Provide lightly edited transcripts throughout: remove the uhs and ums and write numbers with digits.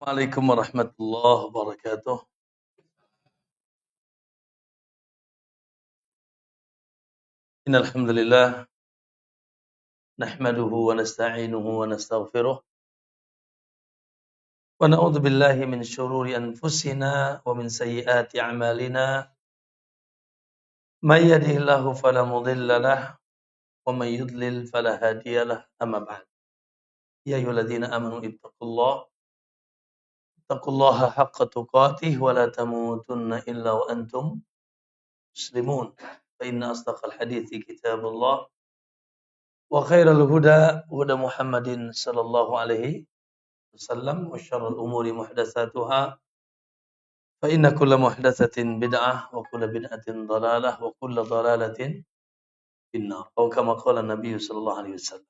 Waalaikumsalam warahmatullahi wabarakatuh. Innal hamdalillah nahmaduhu wa nasta'inuhu wa nastaghfiruh wa na'udzu billahi min shururi anfusina wa min sayyiati a'malina. May yahdihillahu fala mudilla lahu wa may yudlil fala hadiya lahu. Amma ba'd. Ya ayyuhalladzina amanu ittaqullaha haqqa tuqatih wa la tamutunna illa wa antum muslimun. Fa inna asdaqal hadithi kitabullah wa khairal huda huda Muhammadin sallallahu alaihi wasallam wa syarrul umuri muhdatsatuha fa inna kulla muhdatsatin bid'ah wa kulla bid'atin dhalalah wa kulla dhalalatin finnar atau kama qala Nabi sallallahu alaihi wasallam.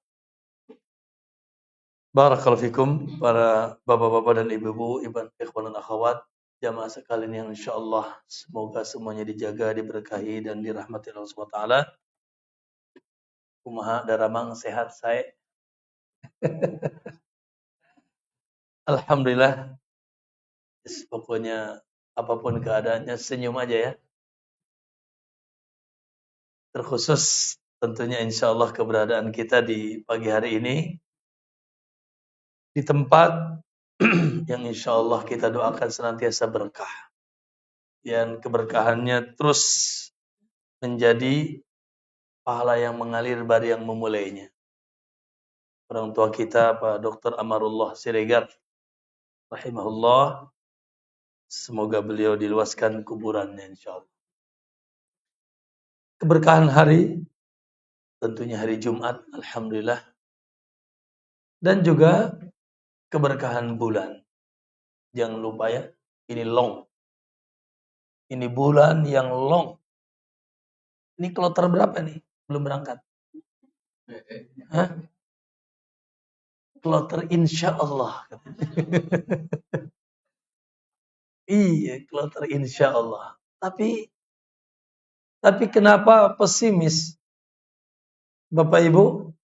Barakallahu fikum para bapak-bapak dan ibu-ibu, ikhwan dan akhwat, jamaah sekalian yang insyaallah semoga semuanya dijaga, diberkahi dan dirahmati Allah Subhanahu wa taala. Kumaha daramang sehat saya. Alhamdulillah. Pokoknya apapun keadaannya senyum aja ya. Terkhusus tentunya insyaallah keberadaan kita di pagi hari ini di tempat yang insyaallah kita doakan senantiasa berkah. Yang keberkahannya terus menjadi pahala yang mengalir bagi yang memulainya. Orang tua kita Pak Dr. Amarullah Siregar rahimahullah, semoga beliau diluaskan kuburannya insyaallah. Keberkahan hari tentunya hari Jumat, alhamdulillah. Dan juga keberkahan bulan. Jangan lupa ya, ini long. Ini bulan yang long. Ini kloter berapa nih? Belum berangkat. Hah? Kloter insya Allah. Iya, kloter insya Allah. Tapi kenapa pesimis? Bapak Ibu?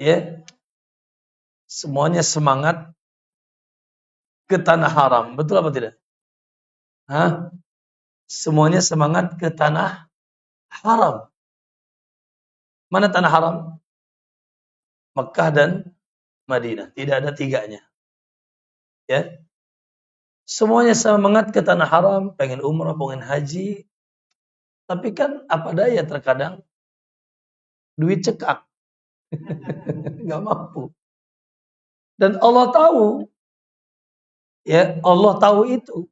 Ya, semuanya semangat ke tanah haram. Betul apa tidak? Hah? Semuanya semangat ke tanah haram. Mana tanah haram? Mekah dan Madinah. Tidak ada tiganya. Ya. Semuanya semangat ke tanah haram, pengen umrah, pengen haji. Tapi kan apa daya terkadang duit cekak. Nggak mampu. Dan Allah tahu. Ya, Allah tahu itu.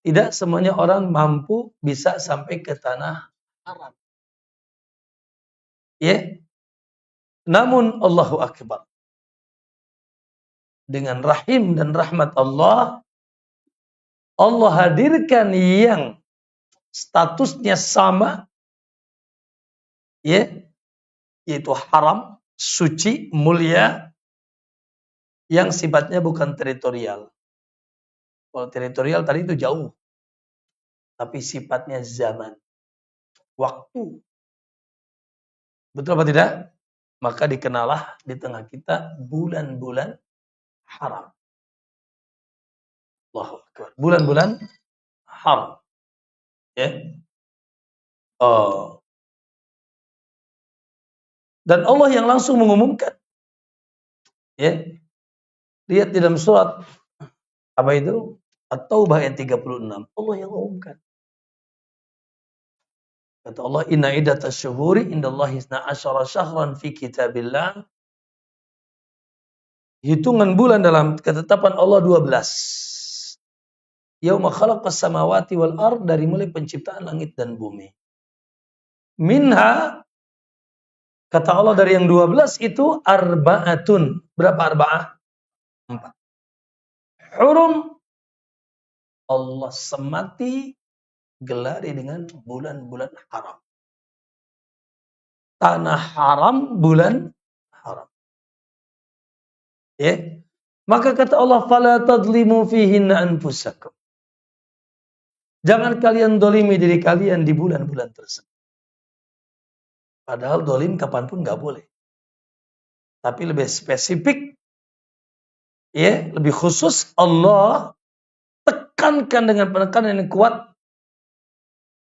Tidak semuanya orang mampu bisa sampai ke tanah haram. Ya. Namun Allahu Akbar. Dengan rahim dan rahmat Allah, Allah hadirkan yang statusnya sama, ya, yaitu haram, suci, mulia, yang sifatnya bukan teritorial. Kalau teritorial tadi itu jauh, tapi sifatnya zaman, waktu. Betul apa tidak? Maka dikenalah di tengah kita bulan-bulan haram. Allahu Akbar. Bulan-bulan haram. Ya. Oh. Dan Allah yang langsung mengumumkan. Ya. Lihat di dalam surat apa itu? At-Taubah ayat 36. Allah yang mengumumkan. Kata Allah, inna iddatas syuhuri indallahi 12 syahran fi kitabillah. Hitungan bulan dalam ketetapan Allah 12. Yauma khalaqas samawati wal ard, dari mulai penciptaan langit dan bumi. Minha, kata Allah dari yang 12 itu arba'atun. Berapa arba'ah? 4. Hurum, Allah semati gelari dengan bulan-bulan haram. Tanah haram, bulan haram. Ya. Maka kata Allah, fala tadlimu fihinna anfusakum. Jangan kalian dolimi diri kalian di bulan-bulan tersebut. Padahal dolim kapanpun nggak boleh. Tapi lebih spesifik, Ya, lebih khusus Allah tekankan dengan penekanan yang kuat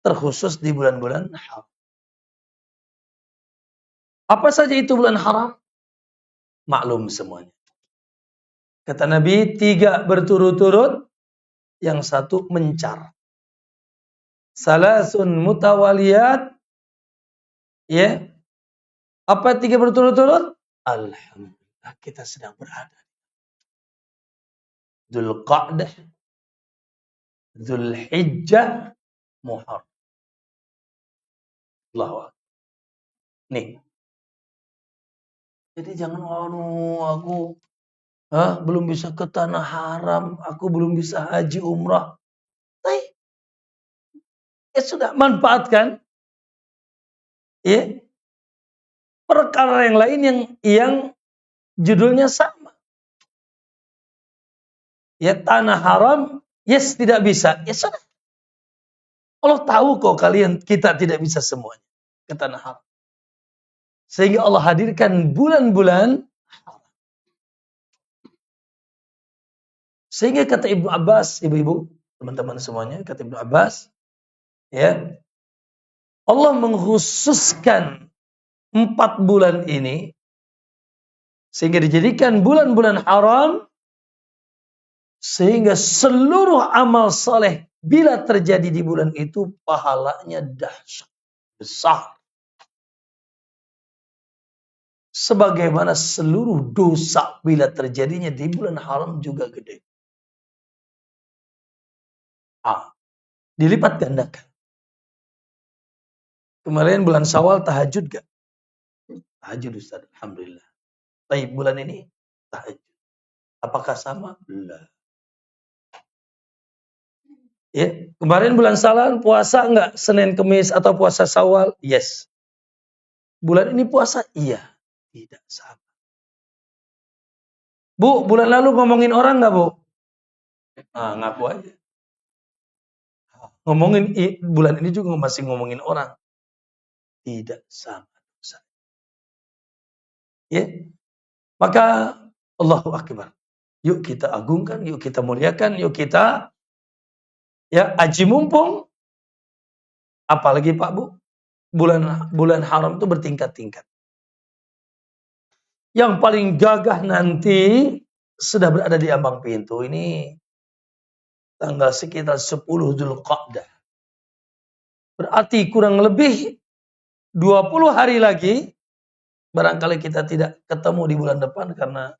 terkhusus di bulan-bulan haram. Apa saja itu bulan haram? Maklum semuanya. Kata Nabi, 3 berturut-turut, yang 1 mencar. Salasun mutawaliyat, ya. Apa 3 berturut-turut? Alhamdulillah kita sedang berada. Dzulqa'dah, Dzulhijjah, Muharram. Allahu Akbar. Nih. Jadi jangan aku belum bisa ke tanah haram, aku belum bisa haji umrah. Ya sudah, manfaatkan ya perkara yang lain yang judulnya sama. Ya tanah haram, yes tidak bisa. Ya sudah. Allah tahu kok kita tidak bisa semuanya ke tanah haram. Sehingga Allah hadirkan bulan-bulan haram. Sehingga kata Ibnu Abbas, ibu-ibu, teman-teman semuanya, kata Ibnu Abbas, ya, Allah mengkhususkan 4 bulan ini sehingga dijadikan bulan-bulan haram, sehingga seluruh amal saleh bila terjadi di bulan itu pahalanya dahsyat besar. Sebagaimana seluruh dosa bila terjadinya di bulan haram juga gede. Dilipat gandakan. Kemarin bulan Syawal tahajud gak? Tahajud Ustaz, alhamdulillah. Tapi bulan ini tahajud. Apakah sama? Belum. Ya, kemarin bulan Syawal puasa enggak? Senin, Kemis atau puasa Syawal? Yes. Bulan ini puasa? Iya. Tidak sama. Bu, bulan lalu ngomongin orang enggak, Bu? Ngaku aja. Ngomongin bulan ini juga masih ngomongin orang. Tidak sama dosa. Ya. Maka Allahu Akbar. Yuk kita agungkan, yuk kita muliakan, yuk kita aji mumpung. Apalagi Pak Bu, bulan haram itu bertingkat-tingkat. Yang paling gagah nanti sudah berada di ambang pintu ini tanggal sekitar 10 Dzulqa'dah. Berarti kurang lebih 20 hari lagi barangkali kita tidak ketemu di bulan depan karena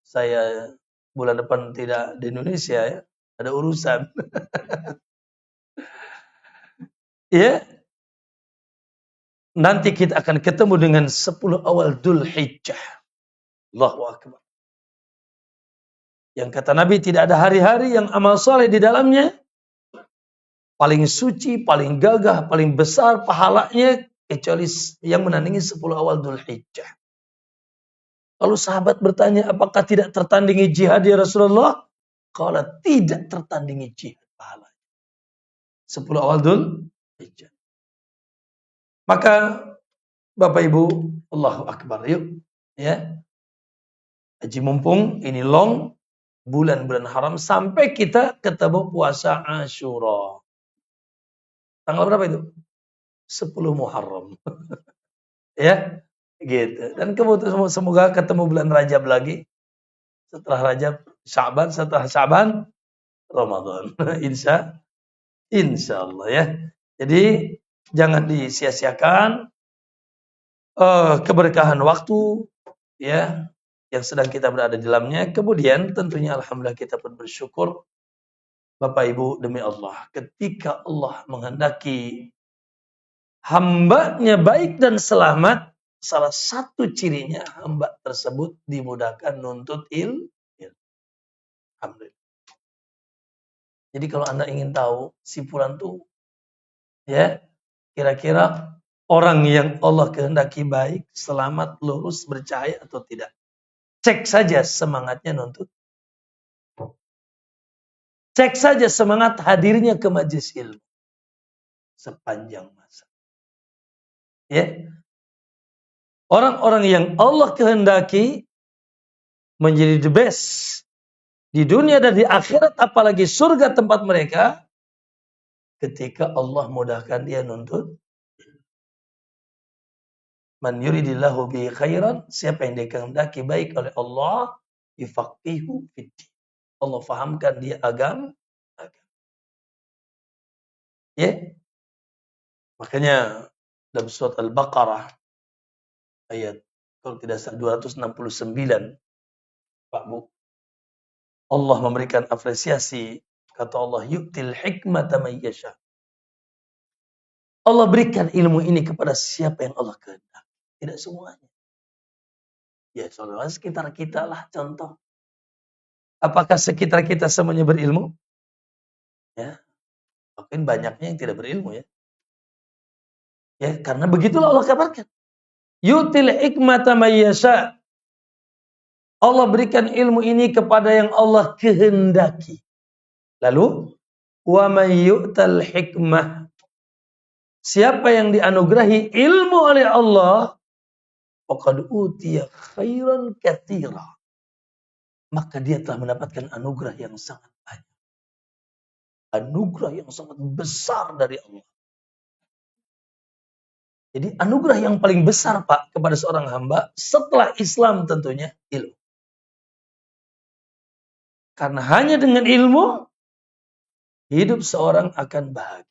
saya bulan depan tidak di Indonesia ya, ada urusan. Ya. Nanti kita akan ketemu dengan 10 awal Dzulhijjah. Allahu Akbar. Yang kata Nabi tidak ada hari-hari yang amal soleh di dalamnya paling suci, paling gagah, paling besar pahalanya kecuali yang menandingi 10 awal Dzulhijjah. Lalu sahabat bertanya, apakah tidak tertandingi jihad ya Rasulullah? Kalau tidak tertandingi jihad pahalanya. 10 awal Dzulhijjah. Maka Bapak Ibu, Allahu Akbar, yuk ya. Haji mumpung ini long bulan-bulan haram sampai kita ketemu puasa Asyura. Tanggal berapa itu? 10 Muharram. Ya, gitu. Dan kemudian semoga ketemu bulan Rajab lagi. Setelah Rajab Sya'ban, setelah Sya'ban Ramadan. Insya Allah ya. Jadi jangan disia-siakan keberkahan waktu ya yang sedang kita berada di dalamnya. Kemudian tentunya alhamdulillah kita pun bersyukur Bapak Ibu demi Allah, ketika Allah menghendaki hambanya baik dan selamat, salah satu cirinya hamba tersebut dimudahkan nuntut ilmu. Alhamdulillah. Jadi kalau Anda ingin tahu si fulan tuh ya kira-kira orang yang Allah kehendaki baik, selamat, lurus, bercahaya atau tidak. Cek saja semangatnya nuntut. Cek saja semangat hadirnya ke majelis ilmu sepanjang masa. Ya. Orang-orang yang Allah kehendaki menjadi the best Di dunia dan di akhirat, apalagi surga tempat mereka, ketika Allah mudahkan dia nuntut. Man yuridillahu bihi khairan, siapa yang dikehendaki baik oleh Allah, yufaqihu fiddin. Allah fahamkan dia agama. Ya. Makanya dalam surat Al-Baqarah ayat kalau tidak salah 269, Pak Bu, Allah memberikan apresiasi, kata Allah, yu'til hikmata man yasha. Allah berikan ilmu ini kepada siapa yang Allah kehendaki. Tidak semuanya. Ya, saudara, sekitar kita lah contoh. Apakah sekitar kita semuanya berilmu? Ya, mungkin banyaknya yang tidak berilmu ya. Ya, karena begitulah Allah kabarkan. Yu'til hikmata man yasha. Allah berikan ilmu ini kepada yang Allah kehendaki. Lalu, wa man yu'tal hikmah. Siapa yang dianugerahi ilmu oleh Allah, faqad utiya khairan katsira. Maka dia telah mendapatkan anugerah yang sangat banyak. Anugerah yang sangat besar dari Allah. Jadi anugerah yang paling besar, Pak, kepada seorang hamba setelah Islam tentunya ilmu. Karena hanya dengan ilmu hidup seorang akan bahagia.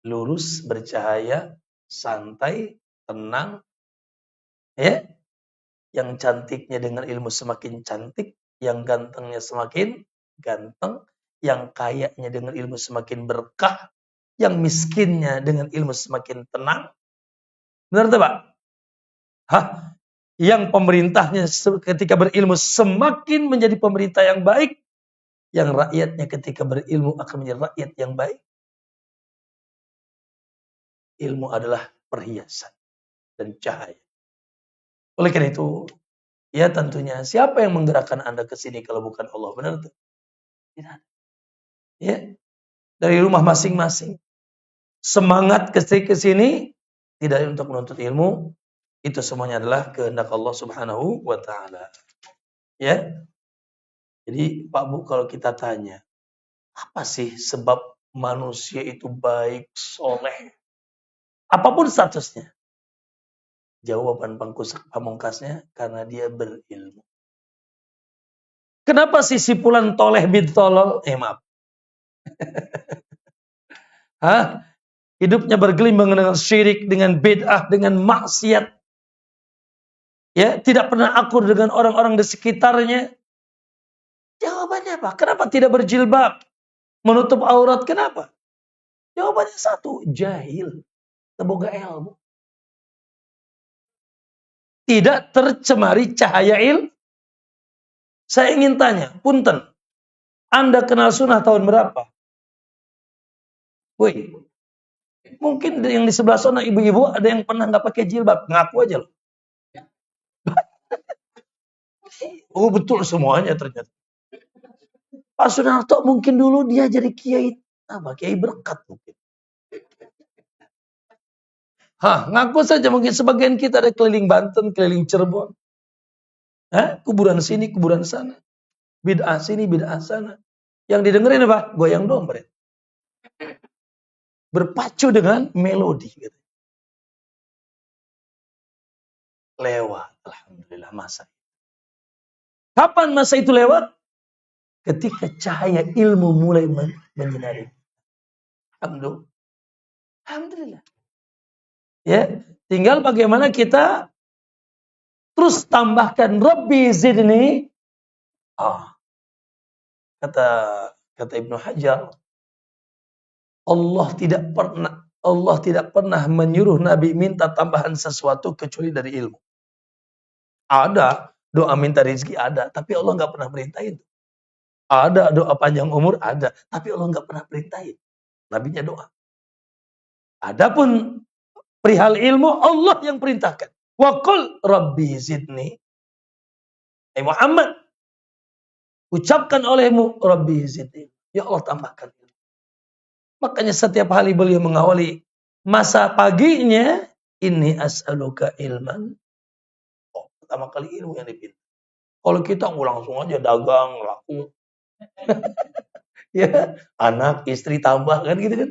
Lurus, bercahaya, santai, tenang. Ya. Yang cantiknya dengan ilmu semakin cantik, yang gantengnya semakin ganteng, yang kayanya dengan ilmu semakin berkah, yang miskinnya dengan ilmu semakin tenang. Benar tak, Pak? Hah? Yang pemerintahnya ketika berilmu semakin menjadi pemerintah yang baik, yang rakyatnya ketika berilmu akan menjadi rakyat yang baik. Ilmu adalah perhiasan dan cahaya. Oleh karena itu, ya tentunya siapa yang menggerakkan Anda ke sini kalau bukan Allah, benar tuh? Tidak. Ya, dari rumah masing-masing. Semangat ke sini tidak untuk menuntut ilmu, itu semuanya adalah kehendak Allah Subhanahu wa taala. Ya. Jadi Pak Bu, kalau kita tanya, apa sih sebab manusia itu baik, soleh, apapun statusnya? Jawaban pamungkasnya karena dia berilmu. Kenapa si sipulan toleh bin tolol? Maaf. Hah? Hidupnya bergelimbang dengan syirik, dengan bid'ah, dengan maksiat. Ya, tidak pernah akur dengan orang-orang di sekitarnya. Jawabannya apa? Kenapa tidak berjilbab? Menutup aurat, kenapa? Jawabannya satu, jahil. Teboga ilmu. Tidak tercemari cahaya ilmu. Saya ingin tanya, punten, Anda kenal sunnah tahun berapa? Woi, mungkin yang di sebelah sana ibu-ibu ada yang pernah nggak pakai jilbab, ngaku aja loh. Oh betul semuanya ternyata. Pak Sunarto mungkin dulu dia jadi kiai apa? Kiai berkat mungkin. Ngaku saja mungkin sebagian kita ada keliling Banten, keliling Cirebon. Kuburan sini, kuburan sana. Bid'ah sini, bid'ah sana. Yang didengerin apa? Goyang dompet. Berpacu dengan melodi. Gitu. Lewat, alhamdulillah masa. Kapan masa itu lewat? Ketika cahaya ilmu mulai menyinari. Alhamdulillah. Ya, tinggal bagaimana kita terus tambahkan Rabbi zidni. Kata Ibnu Hajar, Allah tidak pernah menyuruh Nabi minta tambahan sesuatu kecuali dari ilmu. Ada doa minta rezeki ada, tapi Allah nggak pernah perintahin. Ada doa panjang umur ada, tapi Allah nggak pernah perintahin. Nabinya doa. Adapun perihal ilmu Allah yang perintahkan. Wa qul rabbi zidni. Muhammad, ucapkan olehmu Rabbi zidni. Ya Allah tambahkan. Makanya setiap hari beliau mengawali masa paginya, inni as'aluka ilman. Pertama kali ilmu yang dipinta. Kalau kita langsung aja dagang, laku. Ya, anak, istri tambah kan gitu kan.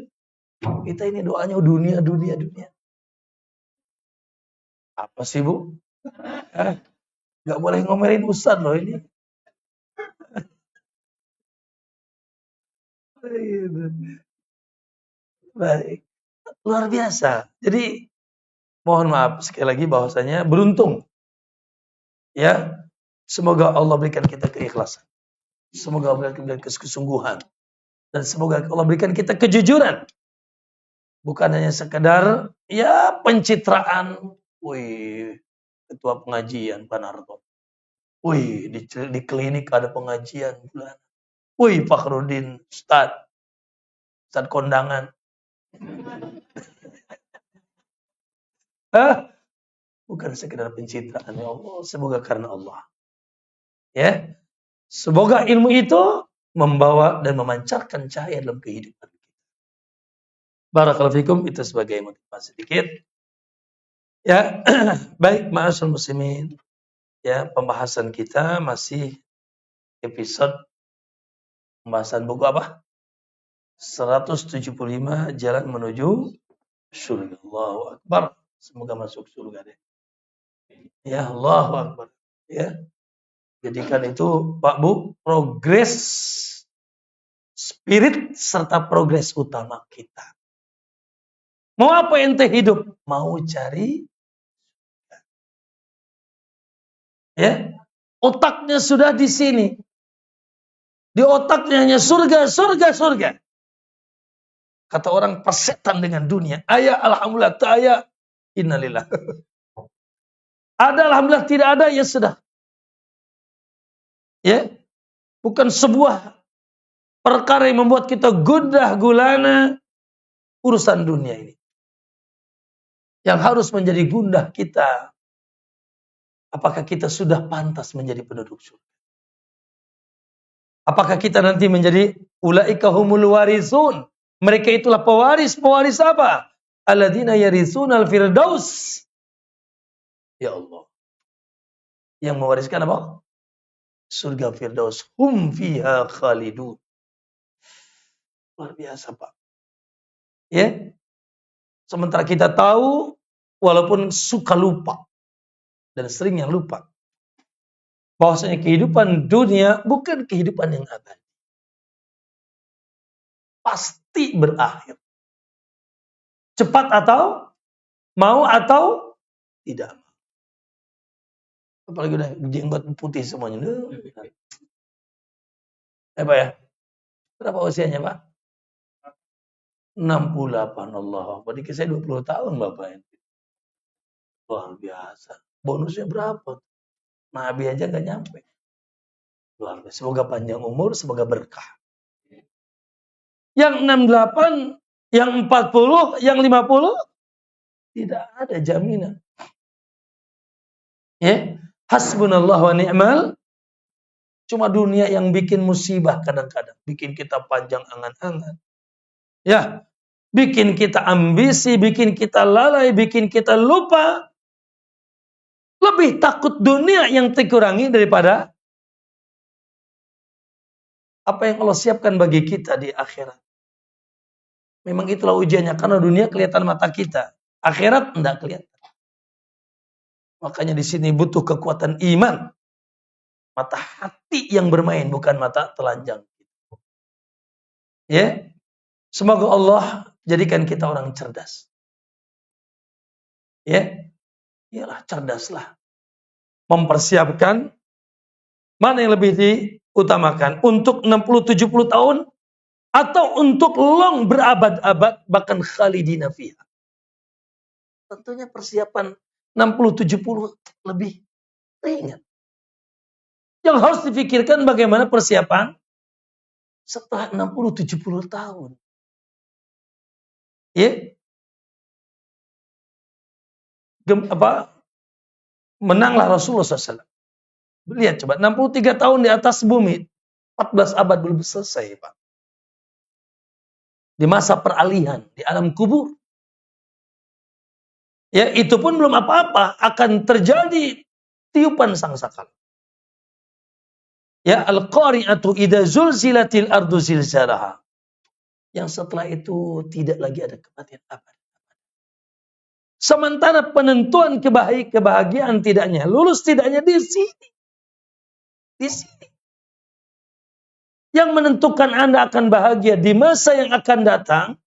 Kita ini doanya dunia, dunia, dunia. Apa sih Bu? Gak boleh ngomelin Ustaz loh ini. Baik. Luar biasa. Jadi mohon maaf sekali lagi bahwasanya beruntung. Ya. Semoga Allah berikan kita keikhlasan. Semoga Allah berikan kesungguhan. Dan semoga Allah berikan kita kejujuran. Bukan hanya sekedar ya pencitraan. Wih, ketua pengajian Pak Narto. Wih, di klinik ada pengajian bulan. Wih, Fakhrudin, Ustaz kondangan. Hah? Bukan sekedar pencitraan ya Allah. Semoga karena Allah. Ya. Semoga ilmu itu membawa dan memancarkan cahaya dalam kehidupan kita. Barakallahu fikum, itu sebagai motivasi sedikit. Ya, baik ma'asyiral muslimin. Ya, pembahasan kita masih episode pembahasan buku apa? 175 Jalan Menuju Surga. Allahu Akbar. Semoga masuk surga deh. Ya, Allahu Akbar. Ya. Jadikan itu Pak Bu progres spirit serta progres utama kita. Mau apa ente hidup? Mau cari ya. Otaknya sudah di sini. Di otaknya hanya surga, surga, surga. Kata orang persetan dengan dunia. Ayah alhamdulillah, tak ayah innalillah. Ada alhamdulillah, tidak ada ya sudah. Ya. Bukan sebuah perkara yang membuat kita gundah gulana urusan dunia ini. Yang harus menjadi gundah kita, apakah kita sudah pantas menjadi penduduk surga? Apakah kita nanti menjadi ulaika humul warisun? Mereka itulah pewaris. Pewaris apa? Alladzina yarisunal firdaus. Ya Allah. Yang mewariskan apa? Surga firdaus. Hum fiha khalidun. Luar biasa, Pak. Ya. Sementara kita tahu, walaupun suka lupa. Dan sering yang lupa. Bahwasanya kehidupan dunia bukan kehidupan yang abadi. Pasti berakhir. Cepat atau mau atau tidak. Apalagi udah jenggot putih semuanya. Pak ya? Berapa usianya Pak? 68. Allah. Berarti saya 20 tahun Bapak ini. Luar biasa. Bonusnya berapa? Nabi aja gak nyampe. Luar biasa. Semoga panjang umur, semoga berkah. Yang 68, yang 40, yang 50, tidak ada jaminan. Ya, hasbunallah wa ni'mal. Cuma dunia yang bikin musibah kadang-kadang, bikin kita panjang angan-angan. Ya, bikin kita ambisi, bikin kita lalai, bikin kita lupa. Lebih takut dunia yang dikurangi daripada apa yang Allah siapkan bagi kita di akhirat. Memang itulah ujiannya, karena dunia kelihatan mata kita, akhirat tidak kelihatan. Makanya di sini butuh kekuatan iman. Mata hati yang bermain, bukan mata telanjang. Ya, semoga Allah jadikan kita orang cerdas. Ya, iyalah cerdaslah. Mempersiapkan mana yang lebih diutamakan, untuk 60-70 tahun atau untuk long berabad-abad, bahkan khalidina fiha. Tentunya persiapan 60-70 lebih ringan. Yang harus difikirkan bagaimana persiapan setelah 60-70 tahun. Ya. Menanglah Rasulullah SAW. Lihat coba, 63 tahun di atas bumi, 14 abad belum selesai, Pak. Di masa peralihan, di alam kubur. Ya, itu pun belum apa-apa, akan terjadi tiupan sangsakala. Ya, al-qari'atu idza zulzilatil ardu zilzalaha. Yang setelah itu tidak lagi ada kematian abadi. Sementara penentuan kebahagiaan tidaknya, lulus tidaknya di sini. Di sini. Yang menentukan Anda akan bahagia di masa yang akan datang,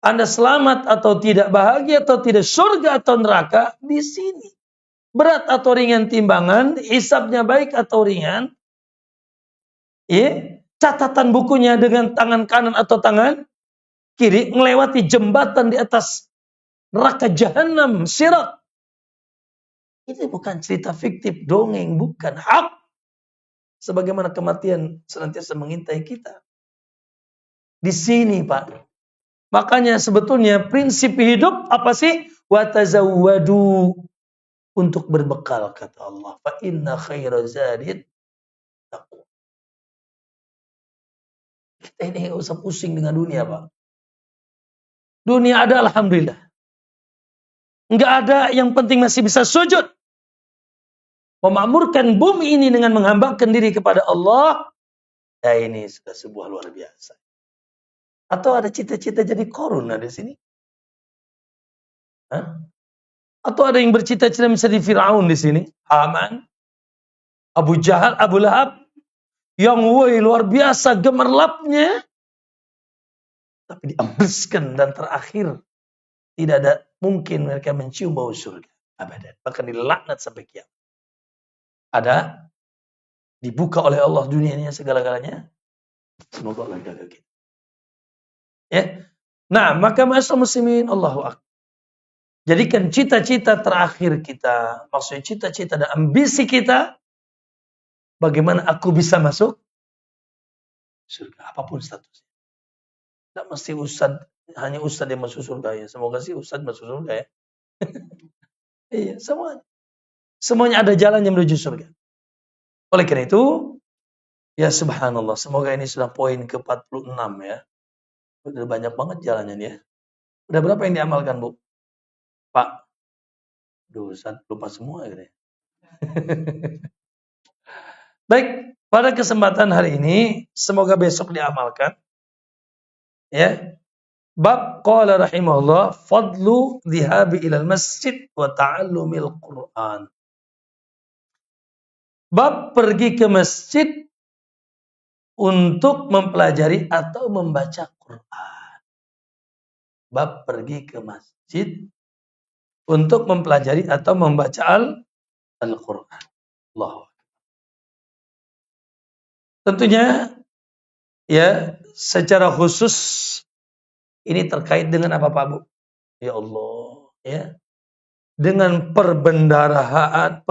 Anda selamat atau tidak, bahagia atau tidak, surga atau neraka, di sini. Berat atau ringan timbangan, hisabnya baik atau ringan, ya, catatan bukunya dengan tangan kanan atau tangan kiri, melewati jembatan di atas neraka jahanam, sirat. Ini bukan cerita fiktif, dongeng, bukan, hak. Sebagaimana kematian senantiasa mengintai kita. Di sini, Pak. Makanya sebetulnya prinsip hidup apa sih? Wa tazawwadu, untuk berbekal, kata Allah. Fa inna khaira zadid taqwa. Kita ini nggak usah pusing dengan dunia, Pak. Dunia ada, alhamdulillah. Nggak ada, yang penting masih bisa sujud. Memakmurkan bumi ini dengan menghambakan diri kepada Allah. Ya, ini sudah sebuah luar biasa. Atau ada cita-cita jadi korun di sini? Hah? Atau ada yang bercita-cita menjadi Firaun di sini? Haman, Abu Jahal, Abu Lahab, yang luar biasa gemerlapnya, tapi diambleskan dan terakhir tidak ada mungkin mereka mencium bau surga. Abadan. Bahkan dilaknat sampai kiamat. Ada dibuka oleh Allah dunianya segala-galanya. Semoga Allah jaga kita. Ya. Nah, maka masa muslimin, Allahu Akbar. Jadikan cita-cita terakhir kita, maksudnya cita-cita dan ambisi kita, bagaimana aku bisa masuk surga, apapun statusnya. Tidak mesti hanya ustad yang masuk surga ya. Semoga sih ustad masuk surga ya. Iya, semuanya ada jalan yang menuju surga. Oleh karena itu, ya subhanallah, semoga ini sudah poin ke-46 ya. Udah banyak banget jalannya ya. Udah berapa yang diamalkan, Bu? Pak? Duh, Ustaz lupa semua gitu ya. Baik, pada kesempatan hari ini semoga besok diamalkan. Ya. Bab qala rahimahullah fadlu dhihabi ilal masjid wa ta'allumil Qur'an. Bab pergi ke masjid untuk mempelajari atau membaca Quran. Bab pergi ke masjid untuk mempelajari atau membaca Al-Quran. Allah. Tentunya ya secara khusus ini terkait dengan apa, Pak Bu? Ya Allah, ya. Dengan perbendaharaan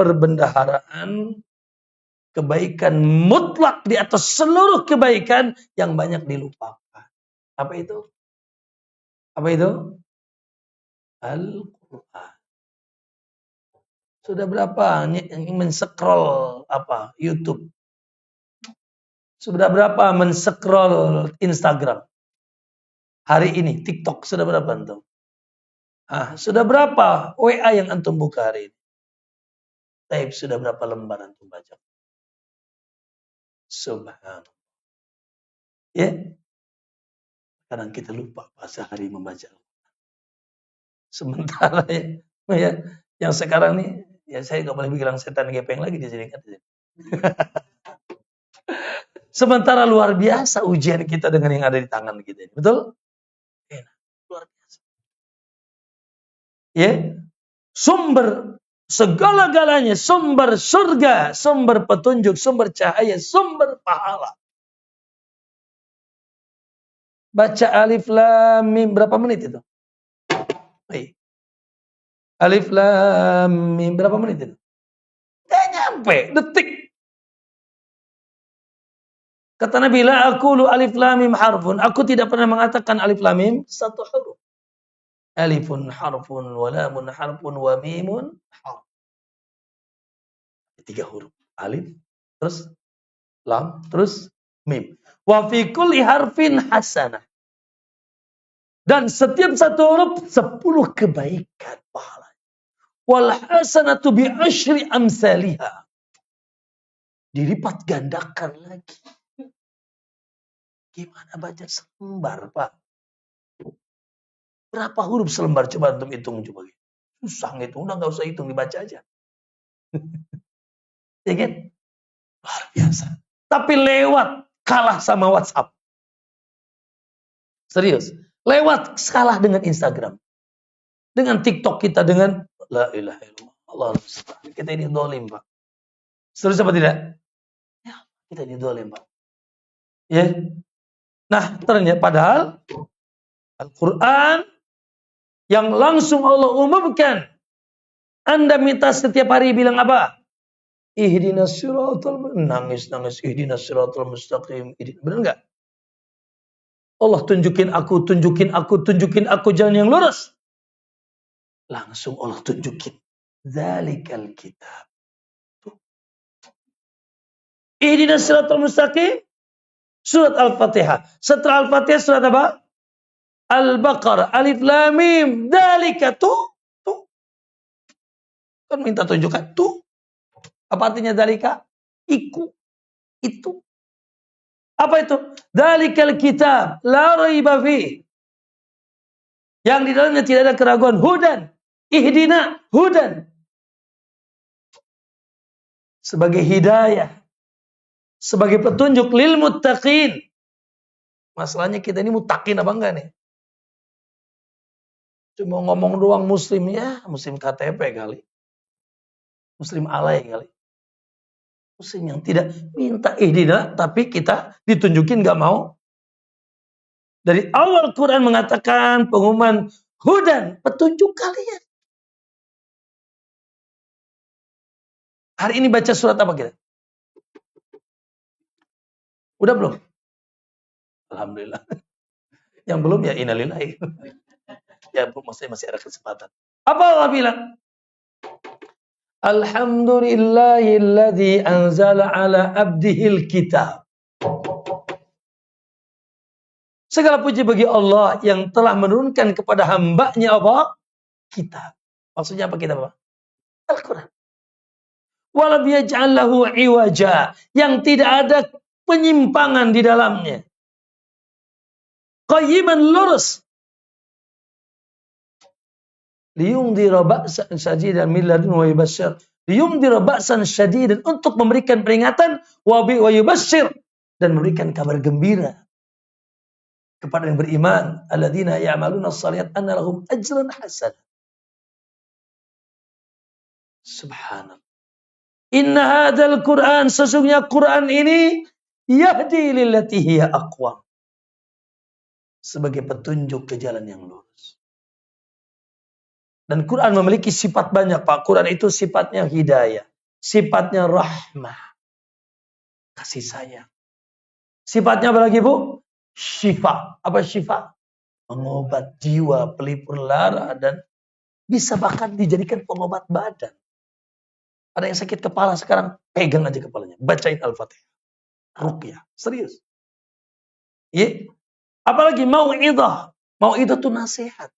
kebaikan mutlak di atas seluruh kebaikan yang banyak dilupakan. Apa itu? Apa itu? Al-Quran. Sudah berapa yang men-scroll YouTube? Sudah berapa men-scroll Instagram? Hari ini TikTok sudah berapa antum? Sudah berapa WA yang antum buka hari ini? Taib sudah berapa lembar antum baca? Subhanallah. Ya. Kadang kita lupa bahasa hari membaca. Sementara ya yang sekarang nih, ya saya nggak boleh bilang setan gepeng lagi di sini kan. Sementara luar biasa ujian kita dengan yang ada di tangan kita ini. Betul? Luar biasa. Ya. Sumber segala-galanya, sumber surga, sumber petunjuk, sumber cahaya, sumber pahala. Baca alif lam mim berapa menit itu? Alif lam mim berapa menit itu? Tidak nyampe, detik. Kata Nabi, la aqulu alif lam mim harfun. Aku tidak pernah mengatakan alif lam mim satu huruf. Alifun harfun, wa lamun harfun, wa mimun harf. 3 huruf. Alif, terus lam, terus mim. Wa fi kulli harfin hasanah. Dan setiap satu huruf 10 kebaikan pahala. Wal hasanatu bi asyri amsalihha. dilipat gandakan lagi. Gimana baca selembar, Pak? Berapa huruf selembar? Coba untuk hitung coba. Susah ngitung, udah nggak usah hitung, dibaca aja. Ya kan? Luar biasa. Tapi lewat kalah sama WhatsApp. Serius. Lewat kalah dengan Instagram. Dengan TikTok kita, dengan la ilaha illallah. Allah musta'an. Kita ini dolim, Pak. Serius apa tidak? Ya, kita ini dolim, Pak. Ya. Nah, ternyata padahal Al-Quran yang langsung Allah umumkan. Anda minta setiap hari bilang apa? Ihdinas siratal nangis ihdinas siratal mustaqim. Benar enggak? Allah tunjukin aku jalan yang lurus. Langsung Allah tunjukin. Dzalikal kitab. Ihdinas siratal mustaqim. Surat Al-Fatihah. Setelah Al-Fatihah surat apa? Al-Baqarah. Alif Lam Mim. Dzalika tuh. Kan minta tunjukkan tuh. Apa artinya dzalika? Itu. Apa itu? Dzalikal kitab la raiba fi. Yang di dalamnya tidak ada keraguan. Hudan. Ihdina. Hudan. Sebagai hidayah. Sebagai petunjuk lil muttaqin. Masalahnya kita ini muttaqin apa enggak nih? Cuma ngomong doang muslim ya. Muslim KTP kali. Muslim alay kali. Muslim yang tidak minta ihdina. Tapi kita ditunjukin gak mau. Dari awal Quran mengatakan pengumuman hudan, petunjuk kalian. Hari ini baca surat apa kita? Udah belum? Alhamdulillah. Yang belum ya innalillahi. Ya masih ada kesempatan. Apa Allah bilang? Alhamdulillahilladzi anzala ala abdihil kitab. Segala puji bagi Allah yang telah menurunkan kepada hambanya apa? Kitab. Maksudnya apa kitab apa? Al-Quran. Walam yaj'al lahu iwaja. Yang tidak ada penyimpangan di dalamnya. Qayyiman lurus. Liyumdira ba'san syadidan min ladun wa yubasyir. Liyumdira ba'san syadidan untuk memberikan peringatan wa yubasyir dan memberikan kabar gembira kepada yang beriman, alladzina ya'maluna as-shalihat anna lahum ajran hasan. Subhanallah. Inna hadzal Qur'an, sesungguhnya Quran ini yahdi lillati hiya aqwam. Sebagai petunjuk ke jalan yang lurus. Dan Quran memiliki sifat banyak, Pak. Quran itu sifatnya hidayah, sifatnya rahmah, kasih sayang. Sifatnya apa lagi, Bu? Syifa. Apa syifa? Pengobat jiwa, pelipur lara, dan bisa bahkan dijadikan pengobat badan. Ada yang sakit kepala sekarang, pegang aja kepalanya, bacain Al-Fatihah. Ruqyah, serius. Ya. Apalagi mau'idah. Mau'idah itu nasihat.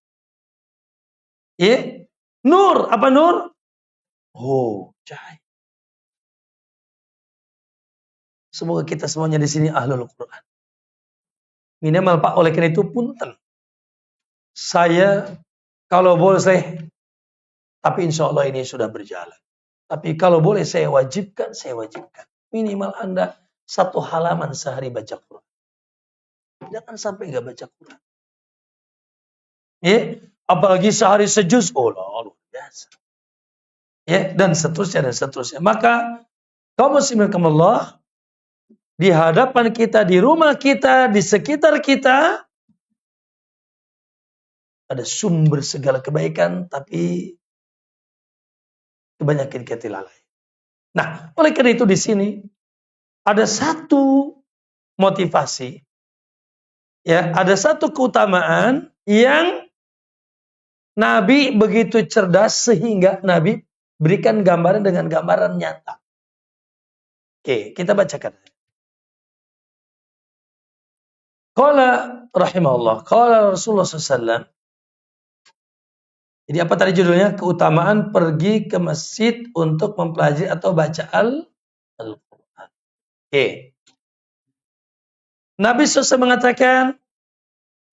Ya. Nur, apa nur? Oh, cahaya. Semoga kita semuanya di sini ahlul Quran. Minimal Pak, oleh karena itu punten. Saya kalau boleh, tapi insya Allah ini sudah berjalan. Tapi kalau boleh saya wajibkan. Minimal Anda 1 halaman sehari baca Quran. Jangan sampai nggak baca Quran. Ya, apalagi sehari sejuz, oh luar biasa. Ya, dan seterusnya. Maka kaum muslimin Allah, di hadapan kita, di rumah kita, di sekitar kita ada sumber segala kebaikan, tapi kebanyakan kita lalai. Nah, oleh karena itu di sini ada satu motivasi, ya, ada satu keutamaan yang Nabi begitu cerdas sehingga Nabi berikan gambaran dengan gambaran nyata. Oke, kita bacakan. Qala rahimahullah, qala Rasulullah SAW. Jadi apa tadi judulnya? Keutamaan pergi ke masjid untuk mempelajari atau baca Al-Quran. Oke. Nabi SAW mengatakan,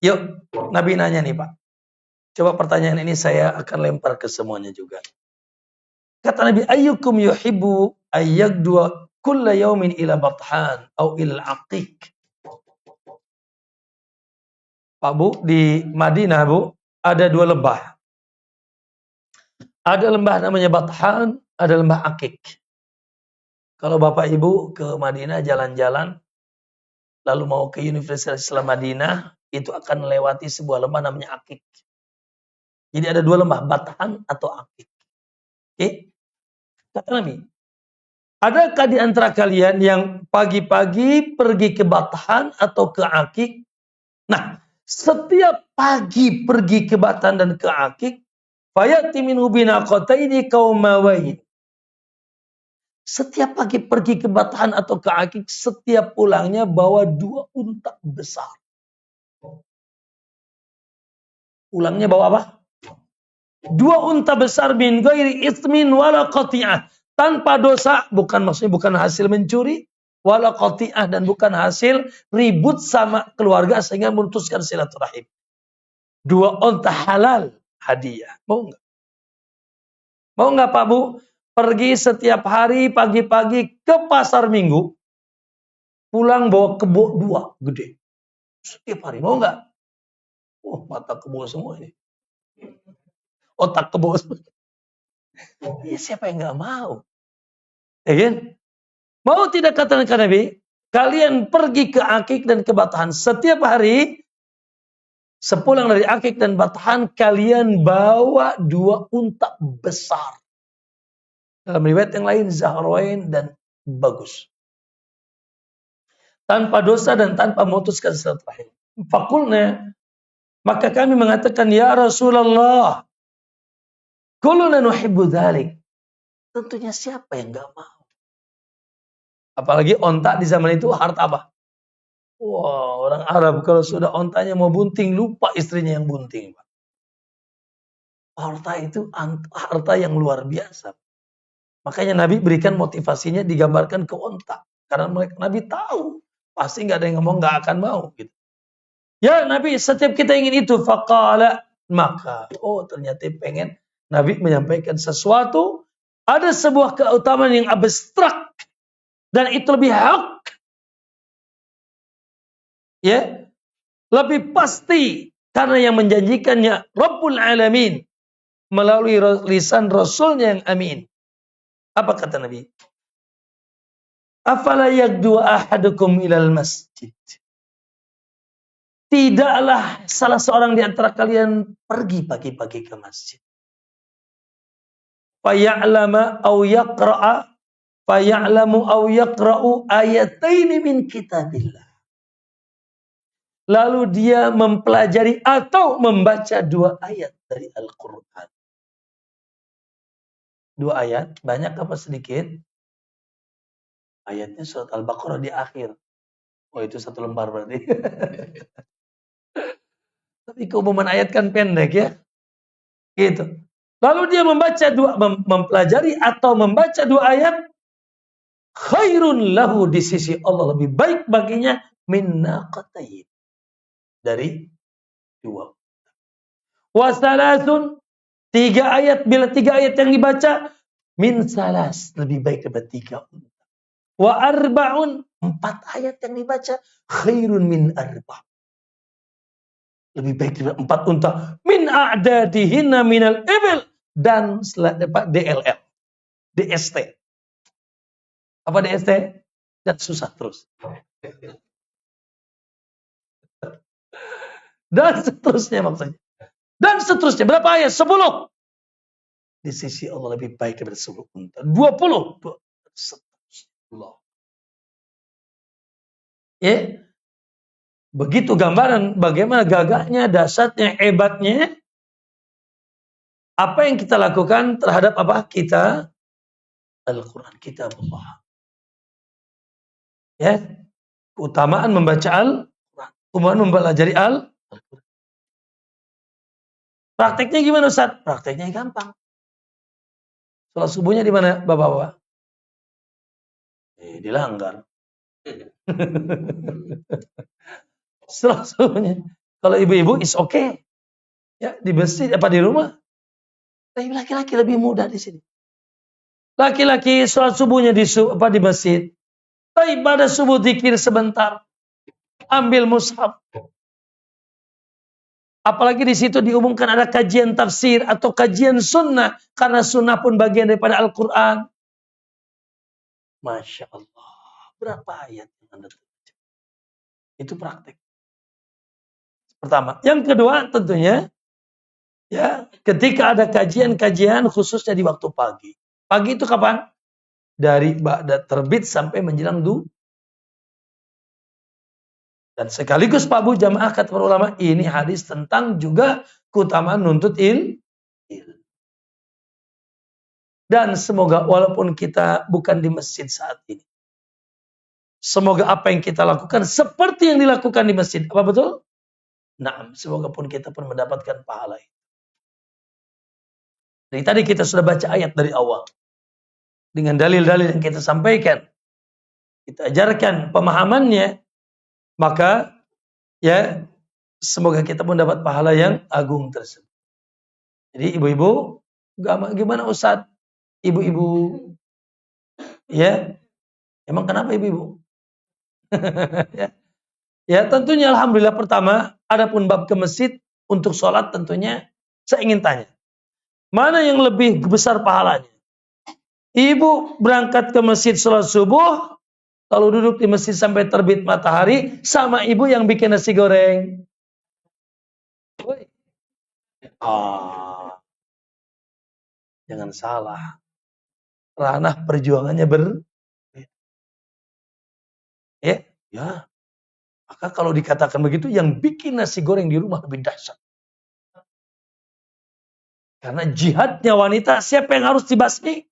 yuk, Nabi nanya nih Pak. Coba pertanyaan ini saya akan lempar ke semuanya juga. Kata Nabi, ayyukum yuhibbu ayyagdua kulla yaumin ila bathan au ila aqiq. Pak Bu, di Madinah Bu, ada 2 lembah. Ada lembah namanya Bathan, ada lembah Aqiq. Kalau Bapak Ibu ke Madinah jalan-jalan, lalu mau ke Universitas Islam Madinah, itu akan melewati sebuah lembah namanya Aqiq. Jadi ada 2 lembah, Bathan atau Aqiq. Oke? Kata Nabi, adakah di antara kalian yang pagi-pagi pergi ke Bathan atau ke Aqiq? Nah, setiap pagi pergi ke Bathan dan ke Aqiq, fayati minhu binaqataini qaumawain. Setiap pagi pergi ke Bathan atau ke Aqiq, setiap pulangnya bawa 2 unta besar. Pulangnya bawa apa? 2 unta besar min ghairi itsmin wala qati'ah. Tanpa dosa, maksudnya bukan hasil mencuri, wala qati'ah, dan bukan hasil ribut sama keluarga sehingga memutuskan silaturahim. 2 unta halal hadiah. Mau enggak? Mau enggak Pak Bu? Pergi setiap hari pagi-pagi ke pasar Minggu, pulang bawa kebo 2 gede. Setiap hari. Mau enggak? Oh, mata kebo semua ini. Otak kebo semua. Ya, siapa yang enggak mau? Ya kan? Mau tidak kata Nabi? Kalian pergi ke Aqiq dan ke Bathan setiap hari. Sepulang dari Aqiq dan Bathan, kalian bawa 2 unta besar. Dalam riwayat yang lain, Zahrain dan bagus. Tanpa dosa dan tanpa memutuskan silaturahim. Fakulna, maka kami mengatakan, ya Rasulullah, kulluna nuhibbu dzalik. Tentunya siapa yang enggak mau? Apalagi onta di zaman itu harta apa? Wah, orang Arab kalau sudah ontanya mau bunting, lupa istrinya yang bunting. Harta itu harta yang luar biasa. Makanya Nabi berikan motivasinya digambarkan ke onta. Karena Nabi tahu, pasti nggak ada yang ngomong nggak akan mau. Gitu. Ya Nabi, setiap kita ingin itu, faqala, maka, oh ternyata pengen Nabi menyampaikan sesuatu, ada sebuah keutamaan yang abstrak, dan itu lebih hak. Ya, lebih pasti karena yang menjanjikannya Rabbul Alamin melalui lisan Rasulnya yang amin. Apa kata Nabi? Afala yagdu ahadukum ilal masjid. Tidaklah salah seorang di antara kalian pergi pagi-pagi ke masjid. Faya'lama au yaqra'a faya'lamu au yaqra'u ayataini min kitabillah. Lalu dia mempelajari atau membaca 2 ayat dari Al-Quran. 2 ayat, banyak apa sedikit? Ayatnya surat Al-Baqarah di akhir. Oh, itu 1 lembar berarti. Tapi keumuman ayat kan pendek ya. Gitu. Lalu dia mempelajari atau membaca 2 ayat. Khairun lahu, di sisi Allah lebih baik baginya min naqatayn, dari 2. Wasalasun, 3 ayat, bila 3 ayat yang dibaca min salas, lebih baik daripada 3 unta. Wa arba'un, 4 ayat yang dibaca khairun min arba', lebih baik daripada 4 unta. Min a'dadihinna minal ibil, dan DLL, DST. Apa DST? Dan susah terus. Dan seterusnya maksudnya. Dan seterusnya. Berapa ayat? 10. Di sisi Allah lebih baik daripada 10 unta. 20. Seterusnya. Ya. Begitu gambaran bagaimana gagahnya, dahsyatnya, hebatnya. Apa yang kita lakukan terhadap apa? Kita Al-Quran, kitabullah. Ya. Keutamaan membaca Al-Quran. Keutamaan mempelajari Al-Quran. Prakteknya gimana Ustaz? Prakteknya gampang. Sholat subuhnya di mana Bapak-bapak? Dilanggar. Sholat subuhnya. Kalau ibu-ibu is okay. Ya, di masjid apa di rumah. Tapi laki-laki lebih mudah di sini. Laki-laki sholat subuhnya di masjid. Tapi pada subuh zikir sebentar. Ambil mushaf. Apalagi di situ diumumkan ada kajian tafsir atau kajian sunnah. Karena sunnah pun bagian daripada Al-Quran. Masya Allah. Berapa ayat yang Anda baca? Itu praktek. Pertama. Yang kedua tentunya. Ya, ketika ada kajian-kajian khususnya di waktu pagi. Pagi itu kapan? Dari ba'da terbit sampai menjelang dan sekaligus Pak Bu jamaah kata para ulama ini hadis tentang juga keutamaan nuntut ilmu. Dan semoga walaupun kita bukan di masjid saat ini, semoga apa yang kita lakukan seperti yang dilakukan di masjid. Apa betul? Nah, semoga pun kita pun mendapatkan pahala. Dari tadi kita sudah baca ayat dari awal. Dengan dalil-dalil yang kita sampaikan. Kita ajarkan pemahamannya. Maka ya semoga kita pun dapat pahala yang agung tersebut. Jadi ibu-ibu, gimana Ustaz? Ibu-ibu, ya, emang kenapa ibu-ibu? ya tentunya alhamdulillah pertama, adapun bab ke masjid untuk sholat tentunya saya ingin tanya, mana yang lebih besar pahalanya? Ibu berangkat ke masjid sholat subuh, lalu duduk di masjid sampai terbit matahari, sama ibu yang bikin nasi goreng. Jangan salah. Ranah perjuangannya ya. Maka kalau dikatakan begitu, yang bikin nasi goreng di rumah lebih dahsyat. Karena jihadnya wanita, siapa yang harus dibasmi?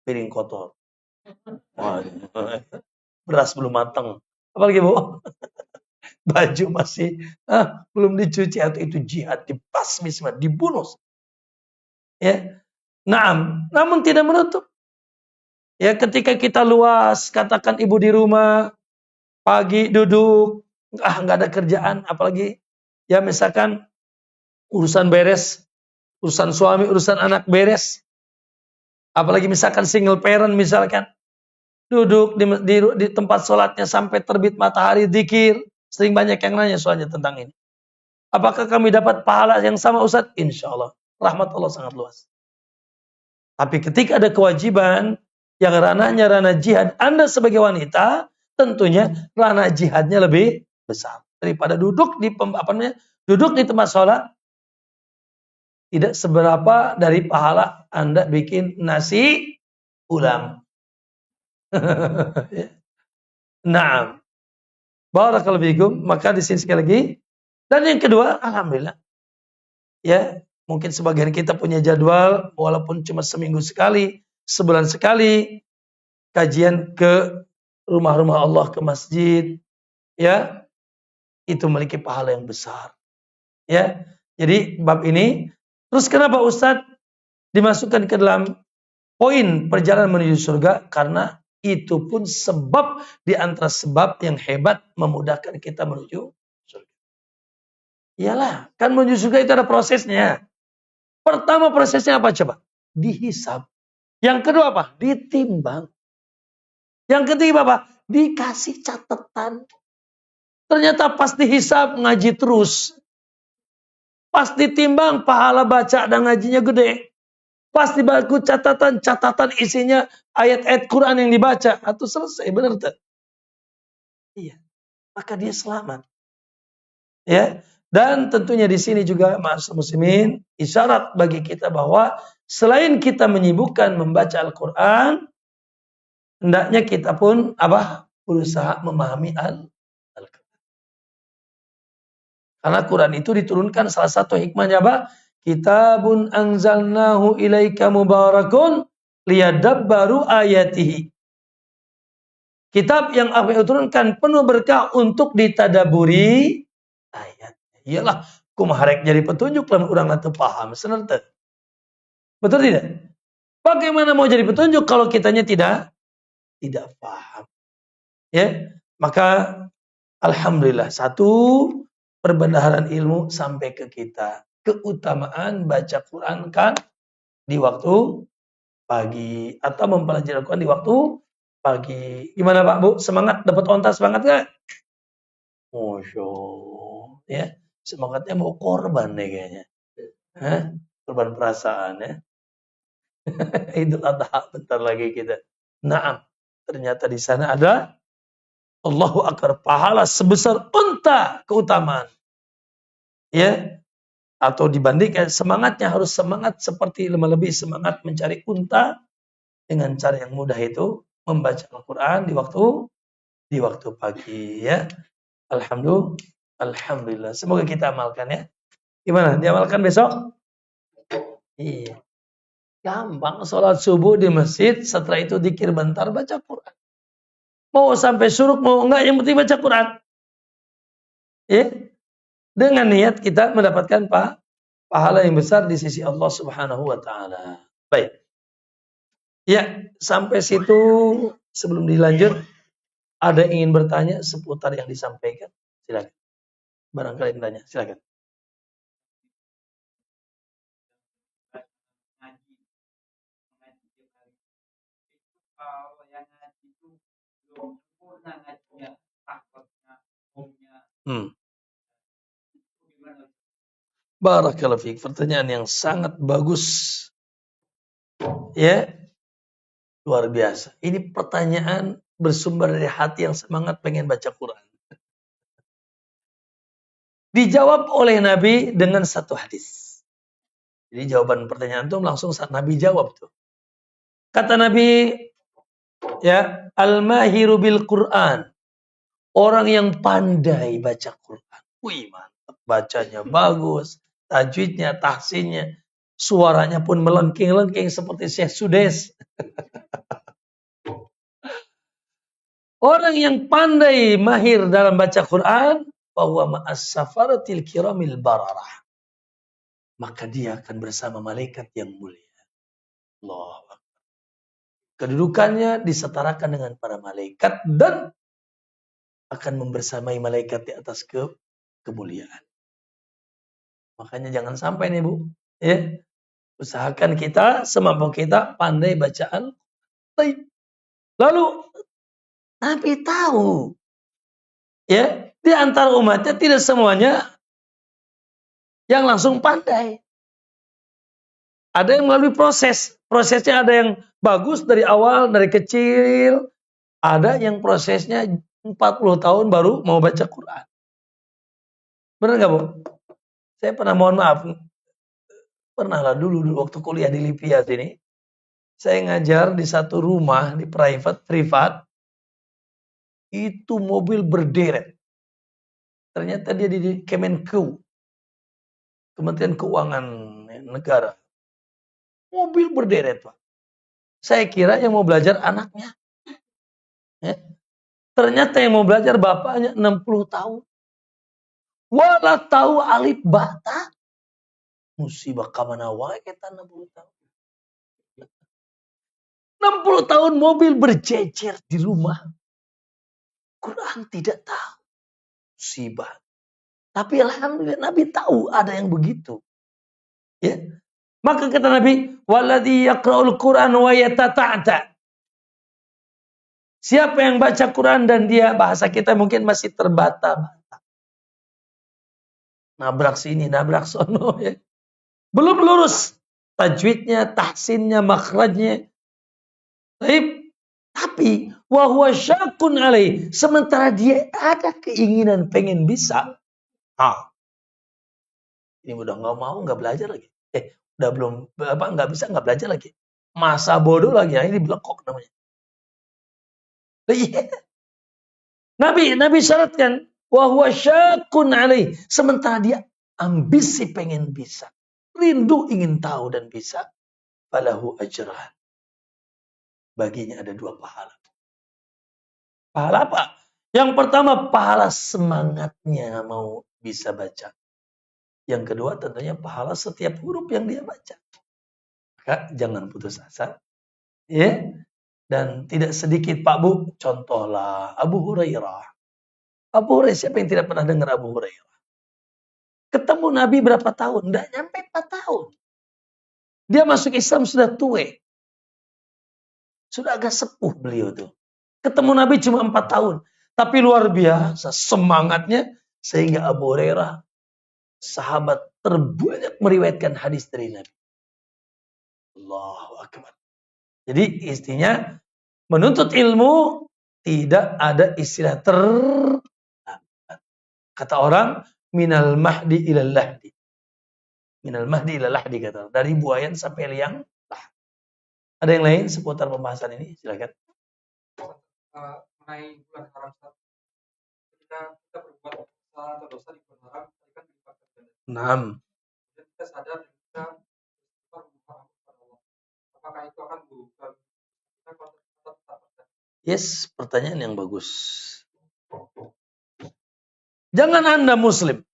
Piring kotor. Beras belum matang. Apalagi Bu? Baju masih belum dicuci, atau itu jihad, dibasmi semua, dibunuh. Ya. Namun tidak menutup. Ya, ketika kita luas, katakan ibu di rumah, pagi duduk, nggak ada kerjaan, apalagi ya misalkan urusan beres, urusan suami, urusan anak beres, apalagi misalkan single parent misalkan, duduk di tempat sholatnya sampai terbit matahari, zikir, sering banyak yang nanya soalnya tentang ini. Apakah kami dapat pahala yang sama Ustaz? Insya Allah, rahmat Allah sangat luas. Tapi ketika ada kewajiban, yang ranahnya ranah jihad, Anda sebagai wanita, tentunya ranah jihadnya lebih besar daripada duduk di tempat sholat. Tidak seberapa dari pahala Anda bikin nasi ulam. Nah, barakallahu fikum. Maka di sini sekali lagi. Dan yang kedua, alhamdulillah. Ya, mungkin sebagian kita punya jadwal walaupun cuma seminggu sekali, sebulan sekali, kajian ke rumah-rumah Allah, ke masjid, ya, itu memiliki pahala yang besar. Ya, jadi bab ini, terus kenapa Ustadz dimasukkan ke dalam poin perjalanan menuju surga? Karena itu pun sebab di antara sebab yang hebat memudahkan kita menuju surga. Iyalah, kan menuju surga itu ada prosesnya. Pertama prosesnya apa coba? Dihisab. Yang kedua apa? Ditimbang. Yang ketiga apa? Dikasih catatan. Ternyata pas dihisab ngaji terus. Pas ditimbang pahala baca dan ngajinya gede. Pas dibaku catatan isinya ayat-ayat Quran yang dibaca. Atau selesai, benar tak? Iya. Maka dia selamat. Ya. Dan tentunya di sini juga ma'asyiral muslimin, isyarat bagi kita bahwa selain kita menyibukkan membaca Al-Quran, hendaknya kita pun berusaha memahami Al-Quran. Karena Quran itu diturunkan salah satu hikmahnya Kitabun anzalnahu ilaika mubarakun liyadabbaru ayatihi. Kitab yang aku turunkan penuh berkah untuk ditadaburi ayat. Iyalah, kumaharek jadi petunjuk lamun urang teu paham, bener teu? Betul tidak? Bagaimana mau jadi petunjuk kalau kitanya tidak paham? Ya. Maka alhamdulillah satu perbendaharaan ilmu sampai ke kita. Keutamaan baca Quran kan di waktu pagi atau mempelajari Al-Quran di waktu pagi. Gimana Pak Bu? Semangat dapat onta semangat nggak? Masya Allah. Ya, semangatnya mau korban nih kayaknya. Hah? Korban perasaan ya. Idul Adha bentar lagi kita. Naam. Ternyata di sana ada Allahu Akbar, pahala sebesar unta keutamaan. Ya, atau dibandingkan semangatnya harus semangat seperti lebih semangat mencari unta dengan cara yang mudah itu membaca Al-Quran di waktu pagi ya. Alhamdulillah. Semoga kita amalkan ya. Gimana? Diamalkan besok? Iya. Gampang sholat subuh di masjid, setelah itu dzikir bentar baca Quran. Mau sampai suruk mau enggak yang penting baca Quran. Ya. Dengan niat kita mendapatkan pahala yang besar di sisi Allah Subhanahu wa taala. Baik. Ya, sampai situ sebelum dilanjut ada yang ingin bertanya seputar yang disampaikan? Silakan. Barangkali yang tanya, silakan. Barakallahu fiik. Pertanyaan yang sangat bagus. Ya. Luar biasa. Ini pertanyaan bersumber dari hati yang semangat pengen baca Quran. Dijawab oleh Nabi dengan satu hadis. Jadi jawaban pertanyaan itu langsung saat Nabi jawab tuh. Kata Nabi, ya, al-mahiru bil Quran. Orang yang pandai baca Quran. Wih, mantap. Bacanya bagus, tajwidnya, tahsinnya, suaranya pun melengking-lengking seperti Syekh Sudes. Orang yang pandai mahir dalam baca Quran, bahwa ma'as safaratil kiramil bararah. Maka dia akan bersama malaikat yang mulia. Allah. Kedudukannya disetarakan dengan para malaikat dan akan membersamai malaikat di atas kemuliaan. Makanya jangan sampai nih Bu, ya. Usahakan kita semampu kita pandai bacaan. Lalu Nabi tahu, ya, di antara umatnya tidak semuanya yang langsung pandai. Ada yang melalui proses. Prosesnya ada yang bagus dari awal, dari kecil. Ada yang prosesnya 40 tahun baru mau baca Quran. Benar nggak Bu? Saya pernah, mohon maaf, pernah lah dulu waktu kuliah di Libya sini. Saya ngajar di satu rumah, di privat. Itu mobil berderet. Ternyata dia di Kemenku. Kementerian Keuangan Negara. Mobil berderet Pak. Saya kira yang mau belajar anaknya. Ya. Ternyata yang mau belajar bapaknya 60 tahun. Wala tahu alif bata. Musibah kamana wae kita 60 tahun. 60 tahun mobil berjejer di rumah. Quran tidak tahu. Musibah. Tapi alhamdulillah Nabi tahu ada yang begitu. Ya. Maka kata Nabi, waladhi yaqra'ul Quran wa yatata'ta. Siapa yang baca Quran dan dia bahasa kita mungkin masih terbata-bata. Nabrak sini, nabrak sono ya. Belum lurus tajwidnya, tahsinnya, makhrajnya. Tapi wa huwa syakun alaih, sementara dia ada keinginan pengen bisa. Ini udah nggak mau, nggak belajar lagi. Udah belum nggak bisa, nggak belajar lagi. Masa bodoh lagi, ini belekok namanya. Iya. Nabi syaratkan wa huwa syakun alaih, sementara dia ambisi pengen bisa, rindu ingin tahu dan bisa, falahu ajran. Baginya ada 2 pahala. Pahala apa? Yang pertama pahala semangatnya mau bisa baca. Yang kedua tentunya pahala setiap huruf yang dia baca. Maka jangan putus asa. Ya. Dan tidak sedikit Pak Bu, contohlah Abu Hurairah. Abu Hurairah, siapa yang tidak pernah dengar Abu Hurairah? Ketemu Nabi berapa tahun? Tidak nyampe 4 tahun. Dia masuk Islam sudah tua. Sudah agak sepuh beliau tuh. Ketemu Nabi cuma 4 tahun. Tapi luar biasa semangatnya. Sehingga Abu Hurairah sahabat terbanyak meriwayatkan hadis dari Nabi. Allahu Akbar. Jadi istinya menuntut ilmu tidak ada istilah kata orang minal mahdi ilal lahdi. Minal mahdi ilal lahdi kata. Dari buayan sampai liang lah. Ada yang lain seputar pembahasan ini? Silakan. Mengenai bulan haram, ketika kita berbuat salah atau dosa di bulan haram, kita kan dilipat ganda. Naam. Dan kita sadar dan kita berbuat kepada Allah. Apakah itu akan berubah? Kita tetap. Yes, pertanyaan yang bagus. Jangan Anda Muslim.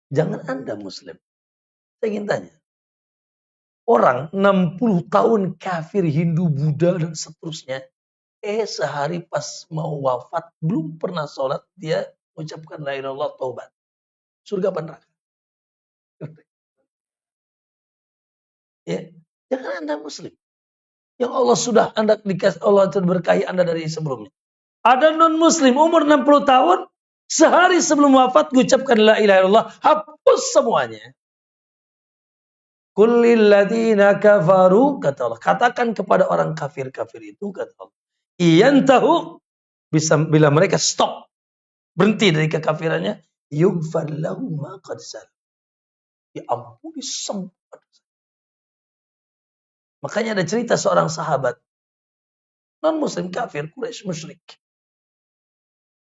Jangan Anda Muslim. Saya ingin tanya. Orang 60 tahun kafir Hindu, Buddha, dan seterusnya. Sehari pas mau wafat, belum pernah sholat, dia mengucapkan la ilaha illallah, taubat. Surga apa neraka? Ya, jangan Anda Muslim. Yang Allah sudah Anda dikasih, Allah sudah berkahi Anda dari sebelumnya. Ada non-Muslim umur 60 tahun, sehari sebelum wafat mengucapkan la ilaha illallah, hapus semuanya. Kullil ladina kafaru, kata Allah. Katakan kepada orang kafir-kafir itu, kata Allah. Iyantahu, bisa bila mereka stop, berhenti dari kekafirannya, yughfar lahu ma qad salaf. Diampuni semua. Makanya ada cerita seorang sahabat non-Muslim kafir Quraisy musyrik.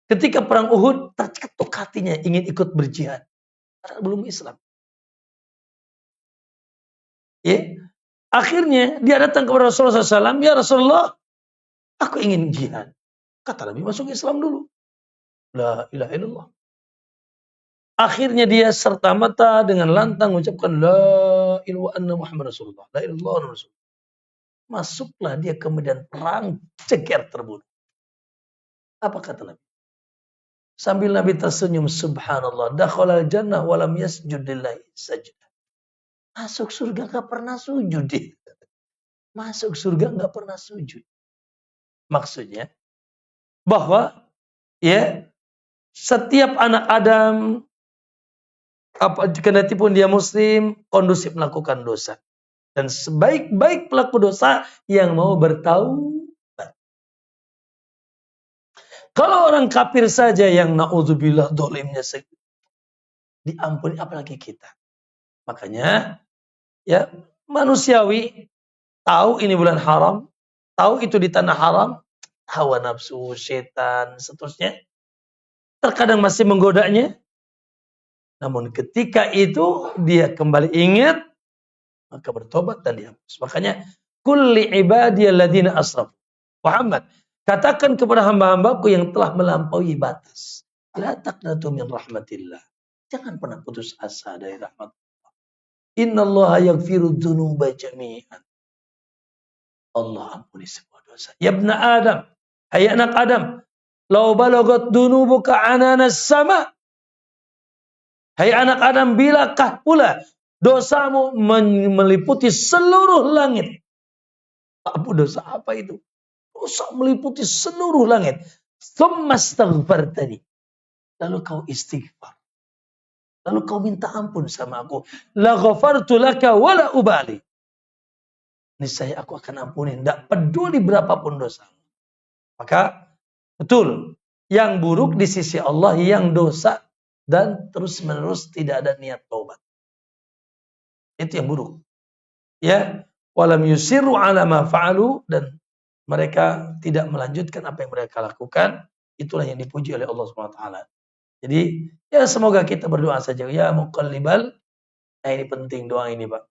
Ketika perang Uhud terketuk hatinya ingin ikut berjihad karena belum Islam. Ya. Akhirnya dia datang kepada Rasulullah SAW, ya Rasulullah, aku ingin jihad. Kata Nabi, masuk Islam dulu. La ilaha illallah. Akhirnya dia serta-merta dengan lantang mengucapkan la ilaha anna Muhammad Rasulullah. La ilaha Rasulullah. Masuklah dia kemudian perang, ceger terbunuh. Apa kata Nabi? Sambil Nabi tersenyum, subhanallah, dakhalal jannah walam yasjud lillahi sajdah. Masuk surga gak pernah sujud dia. Masuk surga gak pernah sujud. Maksudnya bahwa ya setiap anak Adam kendati pun dia muslim kondusif melakukan dosa. Dan sebaik-baik pelaku dosa yang mau bertaubat. Kalau orang kafir saja yang na'udzubillah dolimnya diampuni, apalagi kita. Makanya ya manusiawi tahu ini bulan haram, tahu itu di tanah haram, hawa nafsu, setan, seterusnya terkadang masih menggodanya. Namun ketika itu dia kembali ingat, maka bertobat dan dihapus. Makanya kulli ibadiyalladzina asrafu. Muhammad, katakan kepada hamba-hambaku yang telah melampaui batas, la taqnatu min rahmatillah. Jangan pernah putus asa dari rahmat Allah. Innallaha yaghfiru dzunuba jami'an. Allah ampuni semua dosa. Ya ibna Adam, hai anak Adam, law balagat dunubuka ananas sama. Hai anak Adam, bilakah pula dosamu meliputi seluruh langit? Apa dosa apa itu? Dosa meliputi seluruh langit. Tsumma astaghfartani. Lalu kau istighfar. Lalu kau minta ampun sama aku. La ghafartu laka wala ubali. Niscaya aku akan ampuni. Tidak peduli berapapun dosa. Maka betul. Yang buruk di sisi Allah yang dosa dan terus-menerus tidak ada niat taubat. Itu yang buruk. Ya, walam yusiru ala ma fa'alu, dan mereka tidak melanjutkan apa yang mereka lakukan. Itulah yang dipuji oleh Allah SWT. Jadi, ya semoga kita berdoa saja. Ya muqallibal, nah ini penting doa ini, Pak.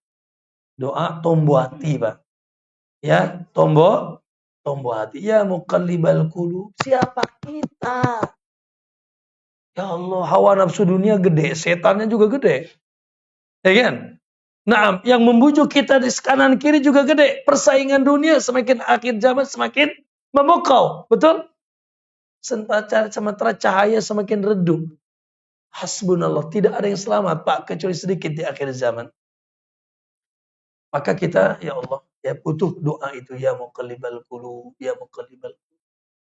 Doa tombol hati, Pak. Ya, tombol hati. Ya muqallibal qulub, siapa kita? Ya Allah, hawa nafsu dunia gede, setannya juga gede. Ya kan? Nah, yang membujuk kita di kanan kiri juga gede. Persaingan dunia semakin akhir zaman semakin memukau. Betul? Sementara cahaya semakin redup. Hasbunallah. Tidak ada yang selamat, Pak. Kecuali sedikit di akhir zaman. Maka kita, ya Allah, ya butuh doa itu. Ya muqallibal qulub, ya muqallibal.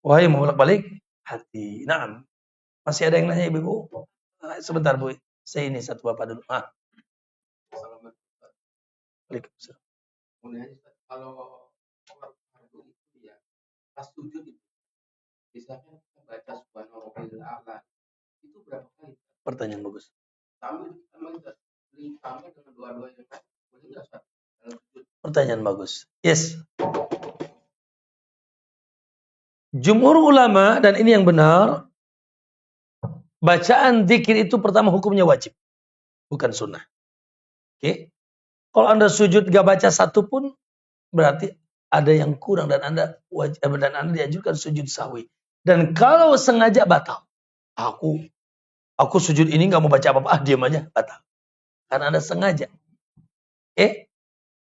Wahai bolak-balik hati. Nah, masih ada yang nanya ibu? Sebentar Bu. Saya ini satu bapak dulu. Waalaikumsalam. Kalau orang itu ya pas sujud itu misalnya baca subhanallah a'la itu berapa kali? Pertanyaan bagus. Sambil ditambah dengan dua-duanya kan boleh nggak Ustaz? Pertanyaan bagus. Yes. Jumhur ulama dan ini yang benar, bacaan zikir itu pertama hukumnya wajib, bukan sunnah. Oke? Kalau Anda sujud gak baca satu pun, berarti ada yang kurang dan Anda dianjurkan sujud sahwi. Dan kalau sengaja batal, aku sujud ini gak mau baca apa-apa, diam aja, batal. Karena Anda sengaja. Oke?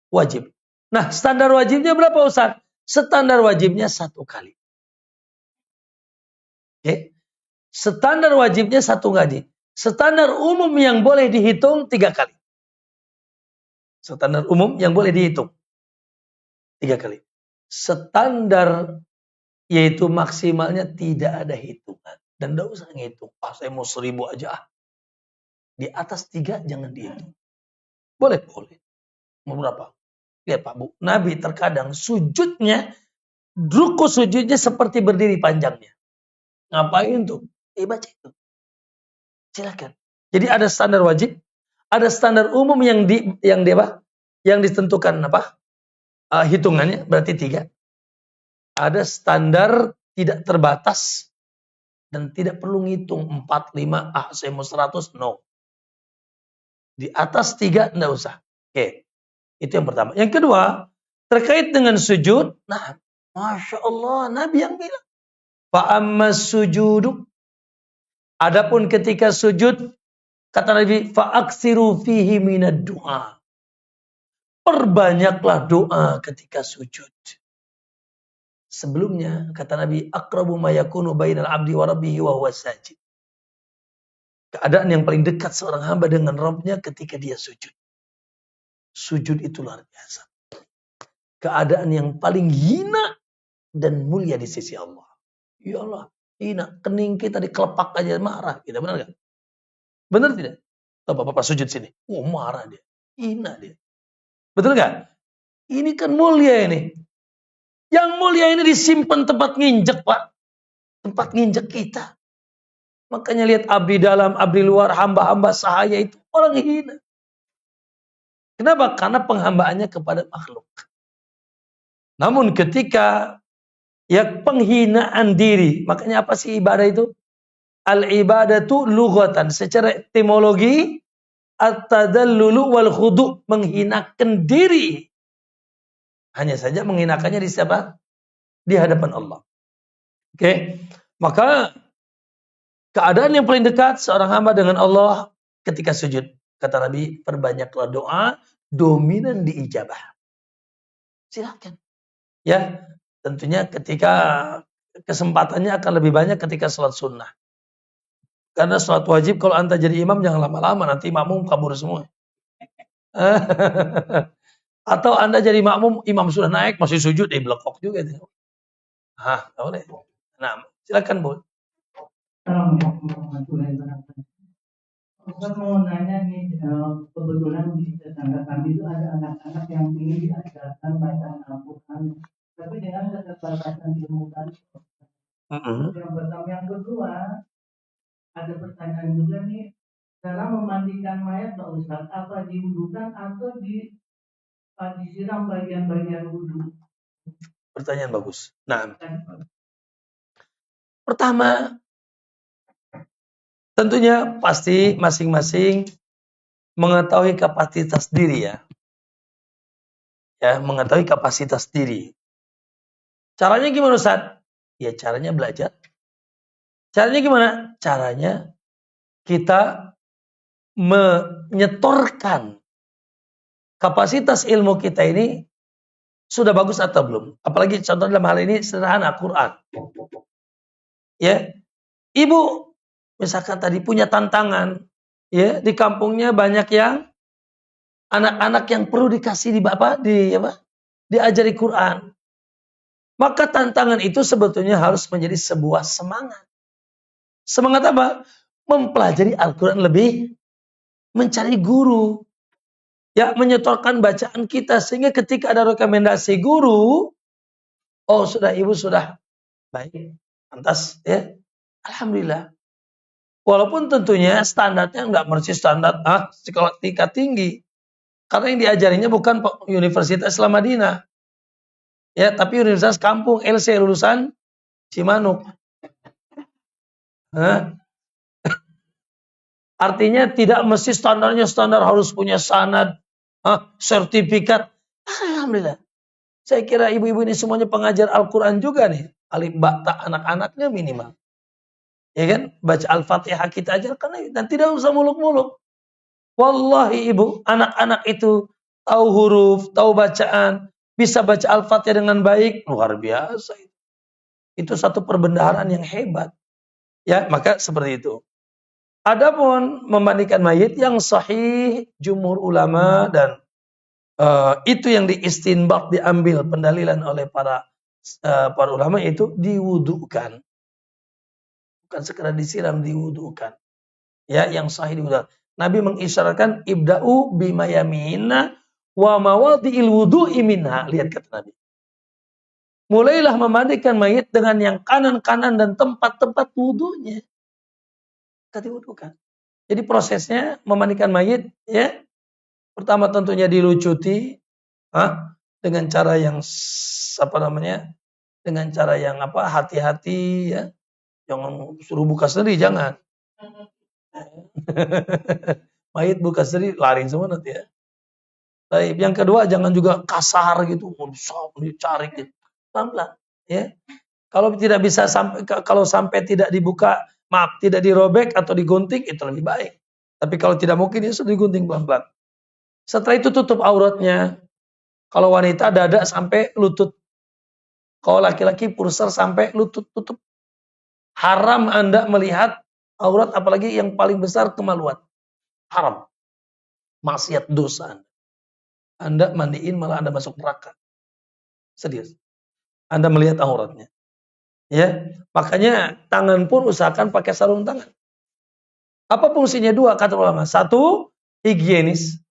Wajib. Nah, standar wajibnya berapa Ustaz? Standar wajibnya 1 kali. Oke? Standar wajibnya 1 kali. Standar umum yang boleh dihitung 3 kali. Standar umum yang boleh dihitung 3 kali. Standar yaitu maksimalnya tidak ada hitungan. Dan tidak usah ngitung. Saya mau 1000 aja. Di atas 3 jangan dihitung. Boleh. Mau berapa? Lihat Pak Bu. Nabi terkadang sujudnya, ruku sujudnya seperti berdiri panjangnya. Ngapain tuh? Baca itu. Silakan. Jadi ada standar wajib, ada standar umum yang ditentukan hitungannya berarti 3. Ada standar tidak terbatas dan tidak perlu ngitung 4, 5, saya mau 100, no. Di atas 3 enggak usah. Oke. Itu yang pertama. Yang kedua, terkait dengan sujud, nah, Masya Allah, Nabi yang bilang, fa'ammas sujudu. Adapun ketika sujud, kata Nabi, fa'aksiru fihi minad du'a. Perbanyaklah doa ketika sujud. Sebelumnya, kata Nabi, aqrabu ma yakunu bainal abdi wa rabbihi wa huwa sajid. Keadaan yang paling dekat seorang hamba dengan Rabbnya ketika dia sujud. Sujud itu luar biasa. Keadaan yang paling hina dan mulia di sisi Allah. Ya Allah, hina. Kening kita dikelepak aja marah. Kita benar gak? Benar tidak? Bapak-bapak sujud sini. Marah dia. Hina dia. Betul gak? Ini kan mulia ini. Yang mulia ini disimpan tempat nginjek, Pak. Tempat nginjek kita. Makanya lihat abdi dalam, abdi luar, hamba-hamba sahaya itu orang hina. Kenapa? Karena penghambaannya kepada makhluk. Namun ketika penghinaan diri, makanya apa sih ibadah itu? Al-ibadatu lughatan. Secara etimologi, at-tadallulu wal khudu', menghinakan diri. Hanya saja menghinakannya di siapa? Di hadapan Allah. Oke. Maka keadaan yang paling dekat seorang hamba dengan Allah ketika sujud. Kata Nabi, perbanyaklah doa, dominan diijabah. Silakan. Ya, tentunya ketika kesempatannya akan lebih banyak ketika sholat sunnah. Karena sholat wajib kalau anda jadi imam jangan lama-lama, nanti makmum kabur semua. Atau anda jadi makmum, imam sudah naik masih sujud, belekok juga. Boleh. Nah, silakan Bu. Assalamualaikum warahmatullahi wabarakatuh. Ustaz mau nanya nih, kebetulan di tetangga kami itu ada anak-anak yang ingin diajarkan bacaan Al-Quran, tapi dengan keterbatasan ilmu tadi. Yang pertama, yang kedua, ada pertanyaan juga nih, dalam memandikan mayat Pak Ustaz, apa diwudukan atau disiram bagian-bagian wudu? Pertanyaan bagus. Nah, pertama, tentunya pasti masing-masing mengetahui kapasitas diri ya. Ya, mengetahui kapasitas diri. Caranya gimana Ustaz? Ya caranya belajar. Caranya gimana? Caranya kita menyetorkan kapasitas ilmu kita ini sudah bagus atau belum? Apalagi contoh dalam hal ini sederhana, Quran. Ya, ibu misalkan tadi punya tantangan, ya di kampungnya banyak yang anak-anak yang perlu dikasih diajari Quran. Maka tantangan itu sebetulnya harus menjadi sebuah semangat. Semangat apa? Mempelajari Al-Quran lebih, mencari guru, ya menyetorkan bacaan kita sehingga ketika ada rekomendasi guru, oh sudah ibu sudah baik, pantas ya, alhamdulillah. Walaupun tentunya standarnya nggak mesti standar sekolah tingkat tinggi, karena yang diajarinya bukan Universitas Islam Madinah, ya tapi Universitas Kampung LC lulusan Cimanuk. Artinya tidak mesti standarnya standar harus punya sanad, sertifikat. Alhamdulillah. Saya kira ibu-ibu ini semuanya pengajar Al-Quran juga nih. Alif ba ta anak-anaknya minimal. Ya kan? Baca Al-Fatihah kita ajarkan dan tidak usah muluk-muluk. Wallahi ibu, anak-anak itu tahu huruf, tahu bacaan, bisa baca Al-Fatihah dengan baik, luar biasa. Itu satu perbendaharaan yang hebat. Ya, maka seperti itu. Adapun membandingkan mayit yang sahih jumhur ulama dan itu yang diistinbat diambil pendalilan oleh para ulama itu diwudukan. Bukan sekedar disiram, diwudukan. Ya, yang sahih diwudukan. Nabi mengisyaratkan ibda'u bima yamina wa mawadhi'il wudu'i minha. Lihat kata Nabi. Mulailah memandikan mayit dengan yang kanan-kanan dan tempat-tempat wudunya. Diwudukan. Jadi prosesnya memandikan mayit, ya, pertama tentunya dilucuti, dengan cara yang dengan cara yang hati-hati, ya, jangan suruh buka sendiri, jangan. Mayit buka sendiri lari semua nanti ya. Baik, yang kedua jangan juga kasar gitu, dicari gitu, pelan-pelan, ya. Kalau tidak bisa sampai tidak dibuka. Maaf, tidak dirobek atau digunting, itu lebih baik. Tapi kalau tidak mungkin, ya sudah digunting pelan-pelan. Setelah itu tutup auratnya. Kalau wanita, dada sampai lutut. Kalau laki-laki, pursar sampai lutut, tutup. Haram Anda melihat aurat, apalagi yang paling besar kemaluan. Haram. Maksiat dosa Anda mandiin, malah Anda masuk neraka. Serius. Anda melihat auratnya. Ya, makanya tangan pun usahakan pakai sarung tangan. Apa fungsinya? Dua kata ulama. Satu, higienis.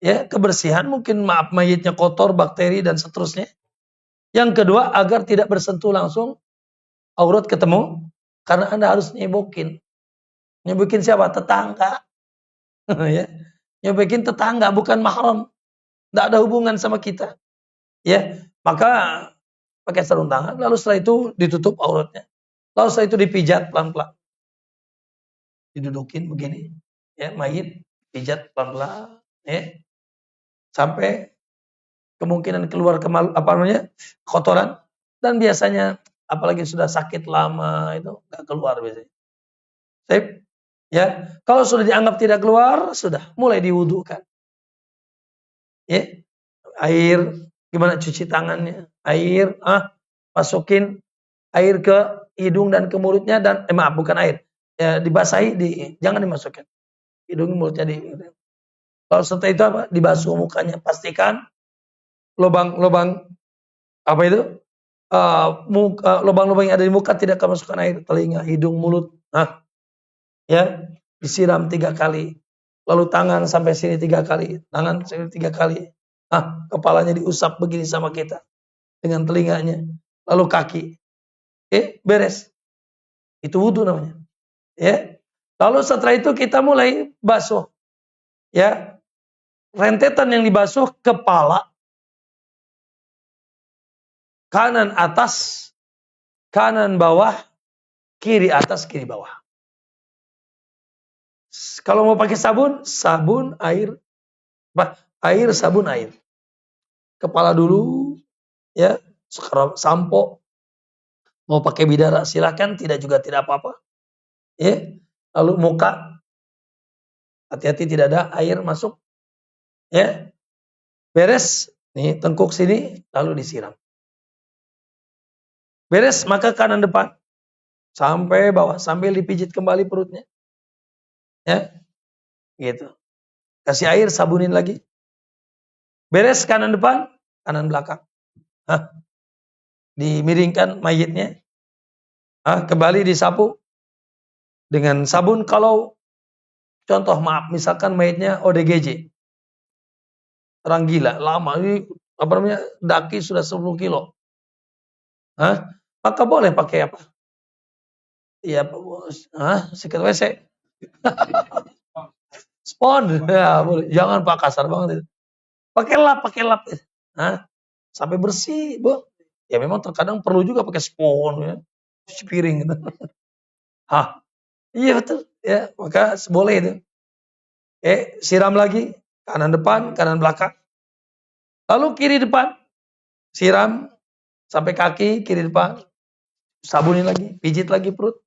Ya, kebersihan, mungkin mayitnya kotor, bakteri dan seterusnya. Yang kedua, agar tidak bersentuh langsung aurat ketemu, karena Anda harus nyebokin. Nyebokin siapa? Tetangga. Ya. Nyebokin tetangga, bukan mahram. Tidak ada hubungan sama kita. Ya, maka pakai sarung tangan, lalu setelah itu ditutup auratnya. Lalu setelah itu dipijat pelan-pelan. Didudukin begini, ya, mayit pijat pelan-pelan, ya, sampai kemungkinan keluar kotoran, dan biasanya apalagi sudah sakit lama itu nggak keluar biasanya. Sip, ya. Kalau sudah dianggap tidak keluar, sudah mulai diwudukan. Ya, air, gimana cuci tangannya? Air, masukin air ke hidung dan ke mulutnya dan bukan air. Ya, dibasahi, jangan dimasukkan. Hidung mulutnya Kalau setelah itu dibasuh mukanya, pastikan lubang-lubang lubang-lubang yang ada di muka tidak kemasukan air, telinga, hidung, mulut. Ya, disiram 3 kali. Lalu tangan sampai sini 3 kali, tangan sini 3 kali. Kepalanya diusap begini sama kita dengan telinganya, lalu kaki. Beres. Itu wudu namanya. Ya. Lalu setelah itu kita mulai basuh. Ya. Rentetan yang dibasuh kepala, kanan atas, kanan bawah, kiri atas, kiri bawah. Kalau mau pakai sabun, air, sabun, air. Kepala dulu, ya, sekarang sampo. Mau pakai bidara silakan, tidak juga tidak apa-apa. Ya. Lalu muka, hati-hati tidak ada air masuk. Ya, beres, nih tengkuk sini, lalu disiram. Beres, maka kanan depan sampai bawah, sambil dipijit kembali perutnya. Ya, gitu. Kasih air, sabunin lagi. Beres kanan depan, kanan belakang. Dimiringkan mayitnya. Kembali disapu dengan sabun. Kalau contoh maaf, misalkan mayitnya ODGJ. Orang gila, lama ini daki sudah 10 kilo. Maka boleh pakai apa? Iya, sikat WC. Spon, ya boleh. Jangan Pak, kasar banget. Pakai lap. Sampai bersih, Bu. Ya memang terkadang perlu juga pakai spon ya. Cuci piring gitu. Iya betul. Ya, maka boleh itu. Siram lagi, kanan depan, kanan belakang. Lalu kiri depan, siram sampai kaki, kiri depan. Sabunin lagi, pijit lagi perut.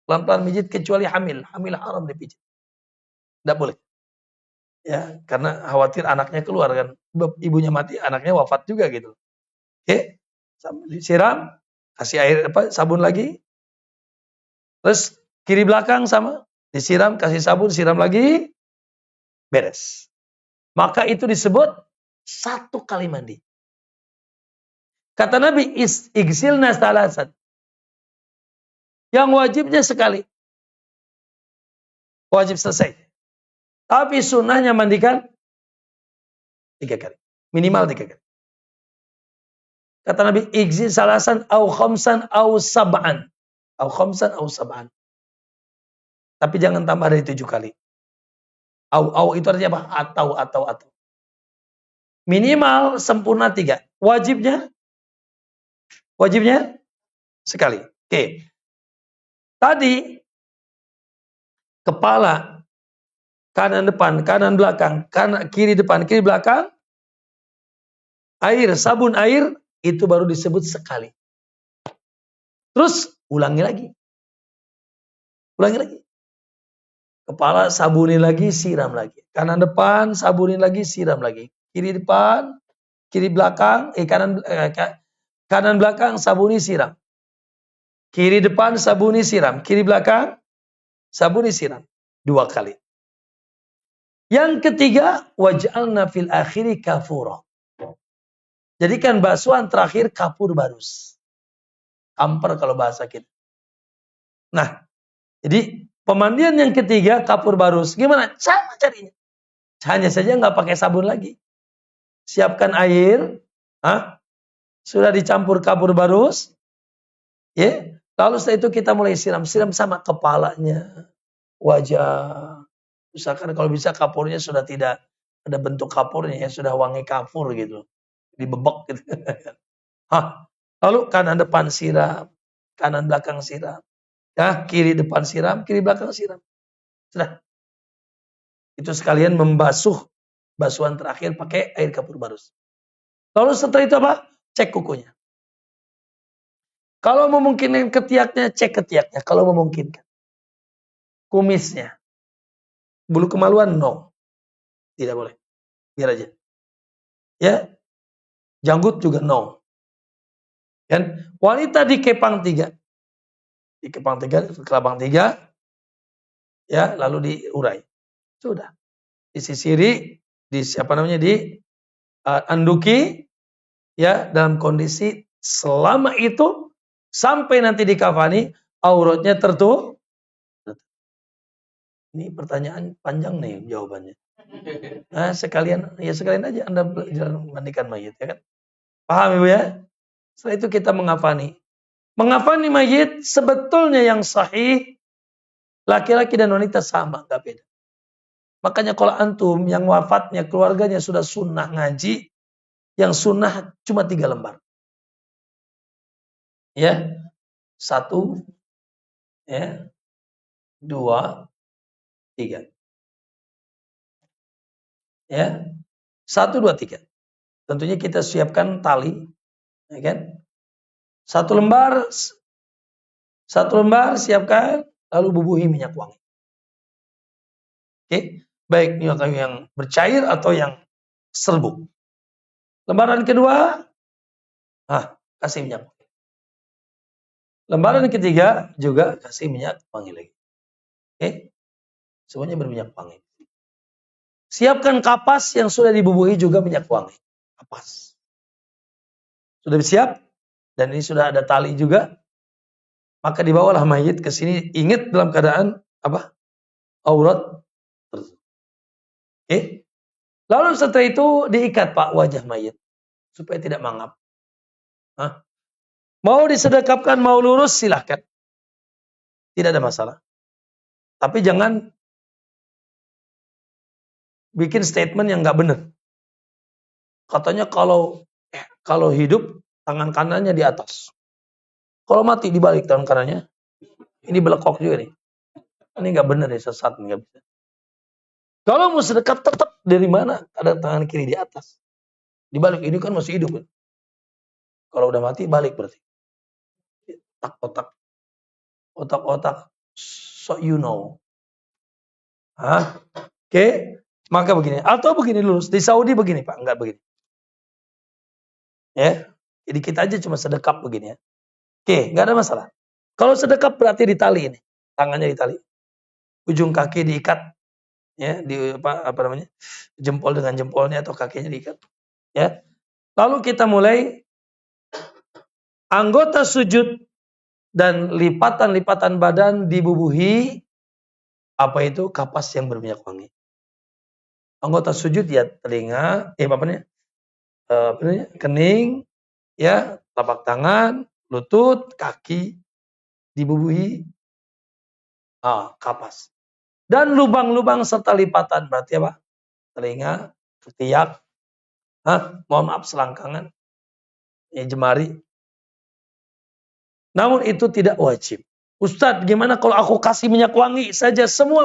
Pelan-pelan pijit kecuali hamil. Hamil haram dipijit. Tidak boleh. Ya, karena khawatir anaknya keluar kan. Ibunya mati, anaknya wafat juga gitu. Siram, kasih air sabun lagi. Terus kiri belakang sama, disiram, kasih sabun, siram lagi. Beres. Maka itu disebut satu kali mandi. Kata Nabi, igsilna salasan. Yang wajibnya sekali. Wajib selesai. Tapi sunnahnya mandikan 3 kali. Minimal 3 kali. Kata Nabi, igsil salasan au khamsan au sab'an. Au khamsan au sab'an. Tapi jangan tambah dari 7 kali. Au itu artinya apa? Atau. Minimal sempurna 3. Wajibnya sekali. Oke. Tadi kepala, kanan depan, kanan belakang, kiri depan, kiri belakang, sabun air, itu baru disebut sekali. Terus ulangi lagi. Kepala sabunin lagi, siram lagi. Kanan depan, sabunin lagi, siram lagi. Kiri depan, kiri belakang, kanan belakang, sabuni, siram. Kiri depan, sabuni, siram. Kiri belakang, sabuni, siram. 2 kali. Yang ketiga, waj'alna fil akhiri kafura. Jadikan basuhan terakhir kapur barus. Amper kalau bahasa kita. Nah, jadi pemandian yang ketiga kapur barus. Gimana? Sama carinya. Hanya saja nggak pakai sabun lagi. Siapkan air, sudah dicampur kapur barus, ya. Lalu setelah itu kita mulai siram sama kepalanya, wajah. Misalkan kalau bisa kapurnya sudah tidak ada bentuk kapurnya, ya sudah wangi kapur gitu, dibebek gitu. Lalu kanan depan siram, kanan belakang siram, kiri depan siram, kiri belakang siram. Sudah. Itu sekalian membasuh basuhan terakhir pakai air kapur barus. Lalu setelah itu apa? Cek kukunya. Kalau memungkinkan ketiaknya, cek ketiaknya. Kalau memungkinkan. Kumisnya. Bulu kemaluan, no. Tidak boleh. Biar aja. Ya. Janggut juga no. Dan wanita dikepang 3. Dikepang 3, kelabang 3. Ya, lalu diurai. Sudah. Disisiri, anduki, ya, dalam kondisi selama itu sampai nanti dikafani auratnya tertutup. Ini pertanyaan panjang nih jawabannya. Sekalian aja Anda mandikan mayit, ya kan? Paham Ibu ya? Setelah itu kita mengafani. Mengafani mayit sebetulnya yang sahih laki-laki dan wanita sama, nggak beda. Makanya kalau antum yang wafatnya keluarganya sudah sunnah ngaji, yang sunnah cuma 3 lembar. Ya. 1, ya. 2, 3. Ya. 1, 2, 3. Tentunya kita siapkan tali, ya kan? 1 lembar siapkan, lalu bubuhi minyak wangi. Oke, baik yang bercair atau yang serbuk. Lembaran kedua, kasih minyak wangi. Lembaran ketiga juga kasih minyak wangi lagi. Oke, semuanya berminyak wangi. Siapkan kapas yang sudah dibubuhi juga minyak wangi. Kapas. Sudah siap? Dan ini sudah ada tali juga. Maka dibawalah mayit ke sini. Ingat dalam keadaan apa? Aurat. Oke. Lalu setelah itu diikat Pak wajah mayit supaya tidak mangap. Mau disedekapkan, mau lurus silahkan. Tidak ada masalah. Tapi jangan bikin statement yang nggak benar. Katanya kalau hidup tangan kanannya di atas. Kalau mati dibalik tangan kanannya. Ini belekok juga nih. Ini nggak benar ya, sesat nggak bisa. Kalau mau sedekap tetap dari mana ada tangan kiri di atas. Dibalik ini kan masih hidup kan. Kalau udah mati balik berarti. Otak-otak so you know. Oke. Maka begini. Atau begini lurus. Di Saudi begini Pak. Enggak begini. Ya. Jadi kita aja cuma sedekap begini ya. Oke. Enggak ada masalah. Kalau sedekap berarti ditali ini. Tangannya ditali. Ujung kaki diikat. Ya. Di apa namanya. Jempol dengan jempolnya atau kakinya diikat. Ya. Lalu kita mulai. Anggota sujud. Dan lipatan-lipatan badan dibubuhi. Apa itu? Kapas yang berminyak wangi. Anggota sujud ya telinga, kening, ya, telapak tangan, lutut, kaki, dibubuhi kapas. Dan lubang-lubang serta lipatan, berarti apa? Telinga, ketiak, mohon maaf selangkangan, jemari. Namun itu tidak wajib. Ustadz, gimana kalau aku kasih minyak wangi saja semua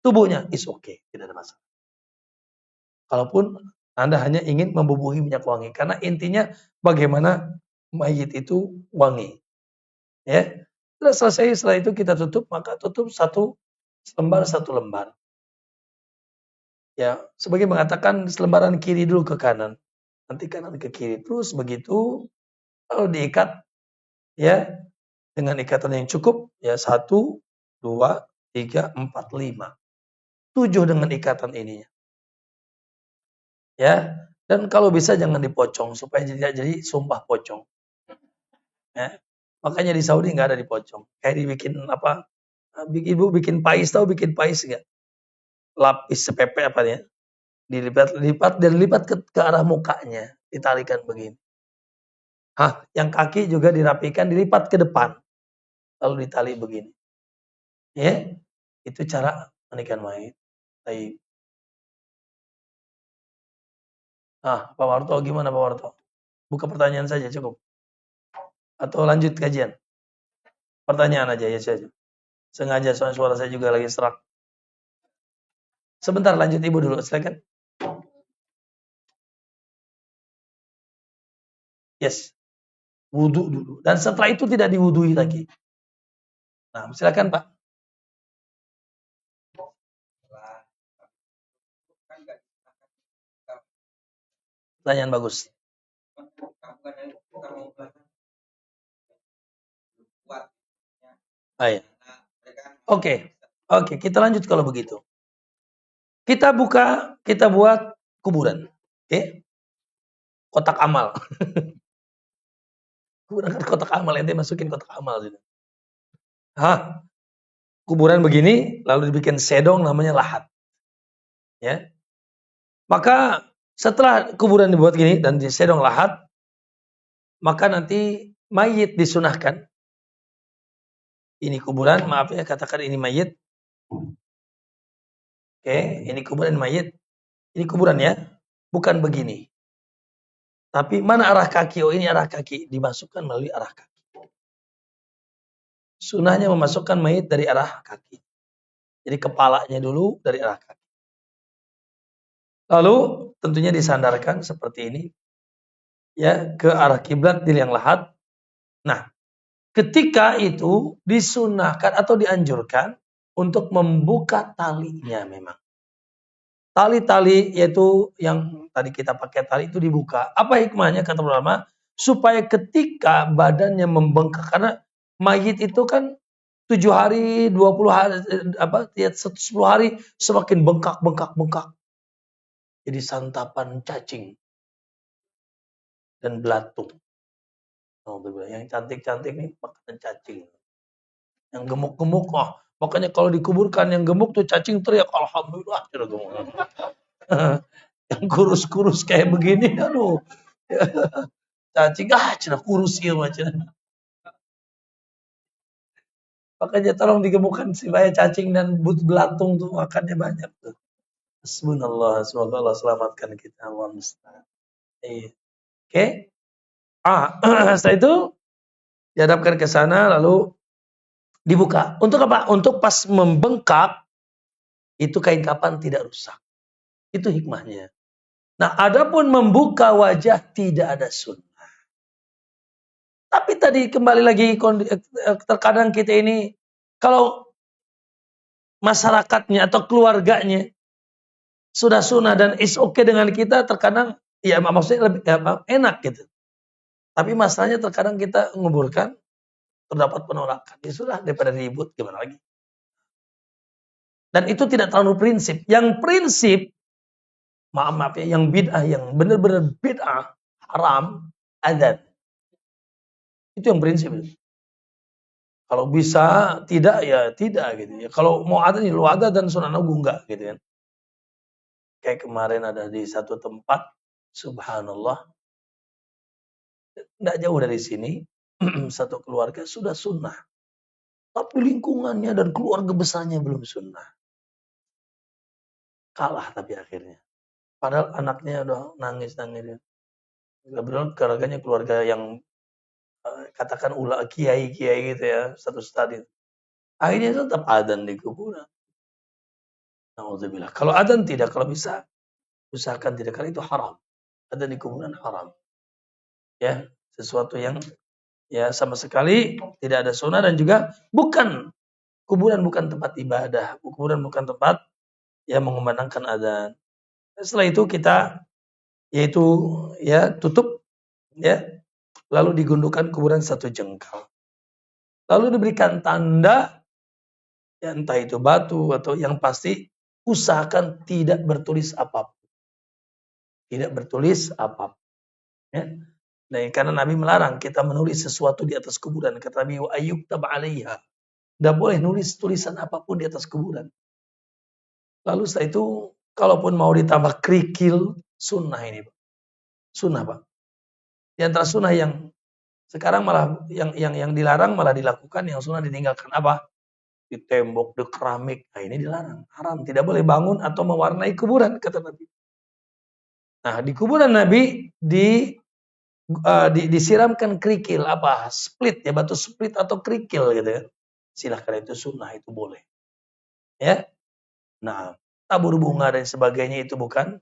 tubuhnya? Is okay, tidak ada masalah. Kalaupun Anda hanya ingin membubuhi minyak wangi. Karena intinya bagaimana mayit itu wangi. Ya. Setelah selesai, setelah itu kita tutup, maka tutup satu lembar. Ya, sebagai mengatakan selembaran kiri dulu ke kanan. Nanti kanan ke kiri. Terus begitu, lalu diikat ya dengan ikatan yang cukup. Ya, 1, 2, 3, 4, 5. 7 dengan ikatan ininya. Ya, dan kalau bisa jangan dipocong supaya jadi sumpah pocong. Ya. Makanya di Saudi nggak ada dipocong. Kayak dibikin apa? Ibu bikin pais, tahu bikin pais nggak? Lapis sepepe apa ya? Dilipat dan lipat ke arah mukanya, ditalikan begini. Yang kaki juga dirapikan, dilipat ke depan, lalu ditali begini. Ya, itu cara mandikan mayit. Baik. Pak Warto gimana Pak Warto? Buka pertanyaan saja cukup. Atau lanjut kajian? Pertanyaan aja ya saja. Sengaja soal suara saya juga lagi serak. Sebentar lanjut Ibu dulu, silakan. Yes. Wudu dulu. Dan setelah itu tidak diwudui lagi. Nah, silakan Pak. Pertanyaan bagus. Baik. Oke, kita lanjut kalau begitu. Kita buat kuburan. Oke. Kotak amal. Kuburan kan kotak amal, ente masukin kotak amal gitu. Kuburan begini lalu dibikin sedong namanya lahat. Ya. Maka setelah kuburan dibuat gini dan disedong lahat, maka nanti mayit disunahkan. Ini kuburan, maaf ya, katakan ini mayit. Oke, ini kuburan mayit. Ini kuburan ya, bukan begini. Tapi mana arah kaki? Oh, ini arah kaki. Dimasukkan melalui arah kaki. Sunahnya memasukkan mayit dari arah kaki. Jadi kepalanya dulu dari arah kaki. Lalu tentunya disandarkan seperti ini. Ya, ke arah kiblat di liang lahat. Nah, ketika itu disunahkan atau dianjurkan untuk membuka talinya memang. tali-tali yaitu yang tadi kita pakai tali itu dibuka. Apa hikmahnya kata ulama? Supaya ketika badannya membengkak, karena mayit itu kan 7 hari, 20 hari, 10 hari semakin bengkak. Jadi santapan cacing dan belatung. Yang cantik-cantik nih makanan cacing. Yang gemuk-gemuk, makanya kalau dikuburkan yang gemuk tuh cacing teriak alhamdulillah. Yang kurus-kurus kayak begini, aduh. Cacing cina kurus ya macam. Makanya tolong digemukkan supaya cacing dan belatung tuh makannya banyak tuh. Hasbunallah, semoga Allah selamatkan kita. Allah musta'an. Iya. Oke. Setelah itu dihadapkan ke sana lalu dibuka. Untuk apa? Untuk pas membengkak itu kain kafan tidak rusak. Itu hikmahnya. Nah, adapun membuka wajah tidak ada sunnah. Tapi tadi kembali lagi terkadang kita ini kalau masyarakatnya atau keluarganya sudah sunnah dan is okay dengan kita, terkadang ya maksudnya lebih enak gitu. Tapi masalahnya terkadang kita menguburkan terdapat penolakan. Ya sudah, daripada ribut gimana lagi. Dan itu tidak terlalu prinsip. Yang prinsip maaf ya, yang bid'ah, yang benar-benar bid'ah, haram, adzan. Itu yang prinsip. Kalau bisa tidak ya tidak gitu ya. Kalau mau adzan ya lu adzan dan sunan agung enggak gitu kan. Kayak kemarin ada di satu tempat, subhanallah, enggak jauh dari sini, satu keluarga sudah sunnah. Tapi lingkungannya dan keluarga besarnya belum sunnah. Kalah tapi akhirnya. Padahal anaknya udah nangis-nangis. Kebetulan keluarga yang katakan kiai gitu ya, satu stadion. Akhirnya tetap adzan di kuburan. Nauzubillah. Kalau adzan tidak, kalau bisa usahakan tidak, karena itu haram. Adzan di kuburan haram. Ya, sesuatu yang ya sama sekali tidak ada sunnah, dan juga bukan kuburan, bukan tempat ibadah. Kuburan bukan tempat yang mengumandangkan adzan. Setelah itu kita yaitu ya tutup ya, lalu digundukan kuburan satu jengkal. Lalu diberikan tanda, ya entah itu batu atau yang pasti usahakan tidak bertulis apapun. Tidak bertulis apapun. Ya. Nah, karena Nabi melarang kita menulis sesuatu di atas kuburan. Kata Nabi, wa ayyuktab 'alaiha. Tidak boleh nulis tulisan apapun di atas kuburan. Lalu setelah itu, kalaupun mau ditambah kerikil, sunnah ini, Pak. Sunnah, Pak. Di antara sunnah yang sekarang malah yang dilarang malah dilakukan, yang sunnah ditinggalkan apa? Di tembok, di keramik. Nah, ini dilarang, haram, tidak boleh bangun atau mewarnai kuburan, kata Nabi. Nah, di kuburan Nabi disiramkan kerikil, apa? Split ya, batu split atau kerikil gitu ya. Silahkan, itu sunnah, itu boleh. Ya. Nah, tabur bunga dan sebagainya itu bukan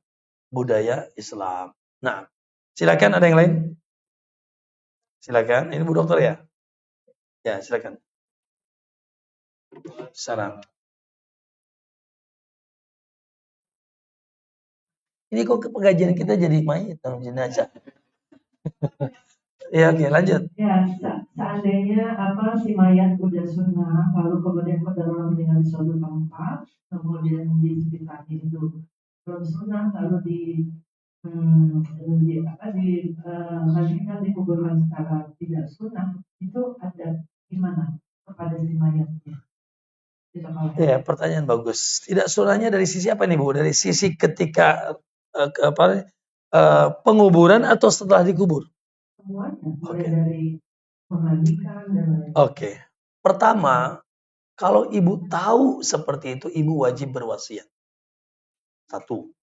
budaya Islam. Nah, silakan, ada yang lain? Silakan. Ini Bu Dokter ya? Ya, silakan. Salam. Ini kok pengajian kita jadi mayat dalam jenazah. Ya, oke, lanjut. Ya, seandainya si mayat udah sunnah, lalu kemudian orang meninggal di suatu tempat, kemudian di sekitarnya itu belum sunnah, lalu dilanjutkan dikuburkan secara tidak sunnah, itu ada gimana kepada si mayatnya? Ya, pertanyaan bagus. Tidak sunnahnya dari sisi apa nih, Bu? Dari sisi ketika penguburan atau setelah dikubur? Semuanya, mulai dari memandikan dan lain-lain. Oke. Pertama, kalau ibu tahu seperti itu, ibu wajib berwasiat. Satu.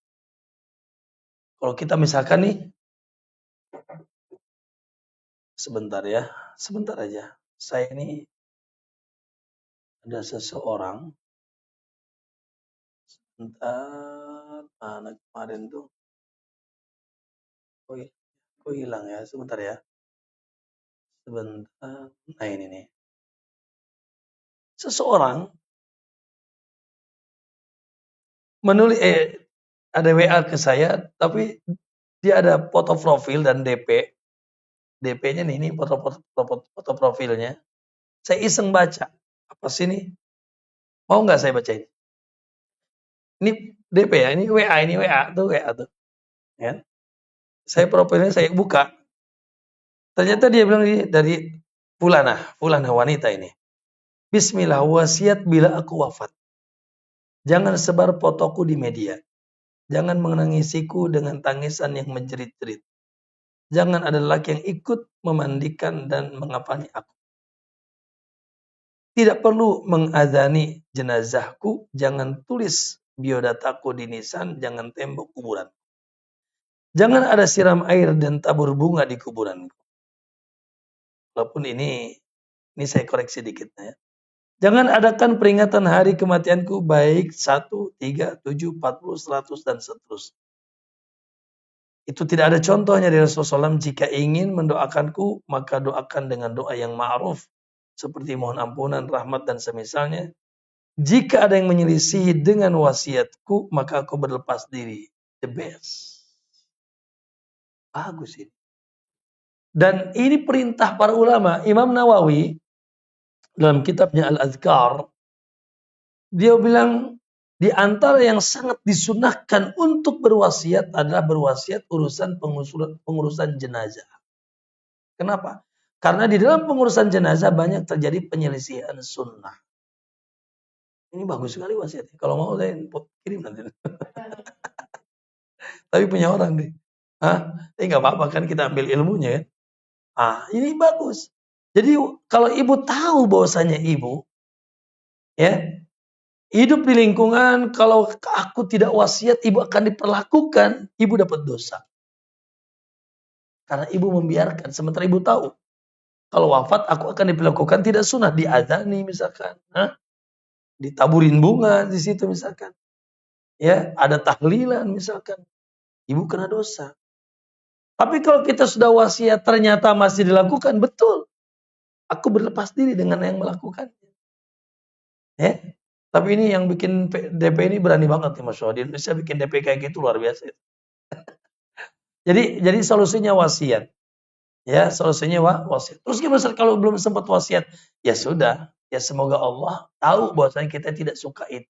Kalau kita misalkan nih, sebentar ya, sebentar aja. Saya ini ada seseorang, sebentar, mana kemarin tuh, kok hilang ya, sebentar ya. Sebentar, nah ini nih. Seseorang menulis, ada WA ke saya, tapi dia ada foto profil dan DP. DP-nya nih, ini foto profilnya. Saya iseng baca. Apa sih ini? Mau nggak saya bacain? Ini DP ya, ini WA tuh. Ya. Saya profilnya saya buka. Ternyata dia bilang dari Fulanah wanita ini. Bismillah, wasiat bila aku wafat. Jangan sebar fotoku di media. Jangan menangisiku dengan tangisan yang menjerit-jerit. Jangan ada lelaki yang ikut memandikan dan mengapani aku. Tidak perlu mengazani jenazahku. Jangan tulis biodataku di nisan. Jangan tembok kuburan. Jangan ada siram air dan tabur bunga di kuburanku. Walaupun ini saya koreksi dikit ya. Jangan adakan peringatan hari kematianku baik 1, 3, 7, 40, 100 dan seterusnya. Itu tidak ada contohnya dari Rasulullah SAW. Jika ingin mendoakanku, maka doakan dengan doa yang ma'ruf. Seperti mohon ampunan, rahmat dan semisalnya. Jika ada yang menyelisihi dengan wasiatku, maka aku berlepas diri. The best. Bagus ini. Dan ini perintah para ulama. Imam Nawawi dalam kitabnya Al-Azkar, dia bilang di antara yang sangat disunahkan untuk berwasiat adalah berwasiat urusan pengurusan jenazah. Kenapa? Karena di dalam pengurusan jenazah banyak terjadi penyelisihan sunnah. Ini bagus sekali wasiatnya. Kalau mau saya kirim nanti. Tapi punya orang nih. Tapi nggak apa-apa kan kita ambil ilmunya ya. Ini bagus. Jadi kalau ibu tahu bahwasanya ibu ya hidup di lingkungan, kalau aku tidak wasiat, ibu akan diperlakukan, ibu dapat dosa. Karena ibu membiarkan, sementara ibu tahu. Kalau wafat, aku akan diperlakukan tidak sunnah, diadzani misalkan. Ditaburin bunga di situ misalkan. Ya, ada tahlilan misalkan. Ibu kena dosa. Tapi kalau kita sudah wasiat, ternyata masih dilakukan, betul. Aku berlepas diri dengan yang melakukannya. Ya. Tapi ini yang bikin DP ini berani banget nih Mas Di Indonesia bikin DP kayak gitu luar biasa. Jadi solusinya wasiat. Ya, solusinya wasiat. Terus gimana kalau belum sempat wasiat? Ya sudah. Ya semoga Allah tahu bahwasanya kita tidak suka itu.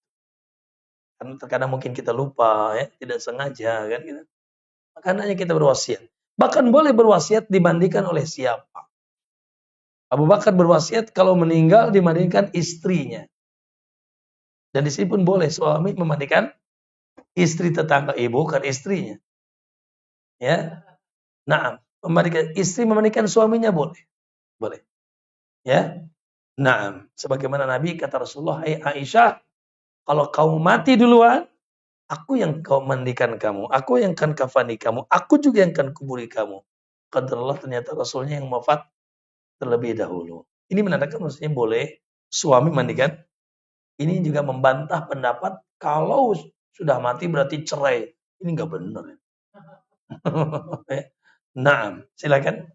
Karena terkadang mungkin kita lupa ya, tidak sengaja kan gitu. Makanya kita berwasiat. Bahkan boleh berwasiat dimandikan oleh siapa? Abu Bakar berwasiat kalau meninggal dimandikan istrinya. Dan di sini pun boleh suami memandikan istri tetangga, ibu kan istrinya. Ya. Nah, istri memandikan suaminya boleh. Boleh. Ya. Nah, sebagaimana Nabi kata Rasulullah, "Hai Aisyah, kalau kamu mati duluan, aku yang kau mandikan kamu, aku yang akan kafani kamu, aku juga yang akan kuburi kamu." Qadarullah, ternyata Rasulnya yang wafat terlebih dahulu. Ini menandakan maksudnya boleh suami mandikan. Ini juga membantah pendapat kalau sudah mati berarti cerai. Ini nggak benar. Nah, silakan.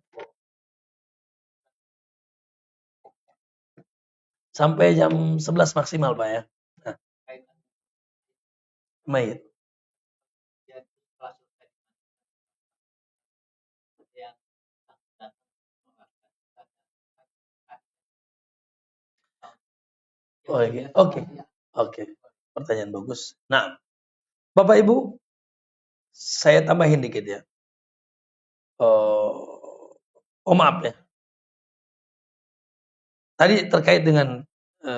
Sampai jam 11 maksimal Pak ya. Nah. Mayit. Oke. Pertanyaan bagus. Nah, Bapak Ibu, saya tambahin dikit ya. Maaf ya. Tadi terkait dengan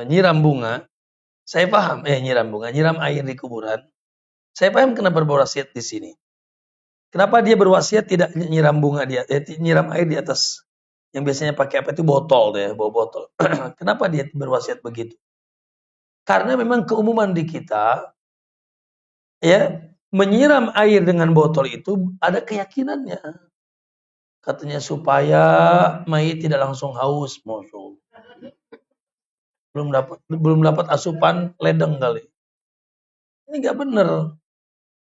nyiram bunga, saya paham nyiram air di kuburan. Saya paham kenapa berwasiat di sini. Kenapa dia berwasiat tidak nyiram bunga nyiram air di atas yang biasanya pakai apa itu botol deh, bawa botol. Kenapa dia berwasiat begitu? Karena memang keumuman di kita ya, menyiram air dengan botol itu ada keyakinannya. Katanya supaya mayit tidak langsung haus, Masya Allah. Belum dapat asupan ledeng kali. Ini nggak benar.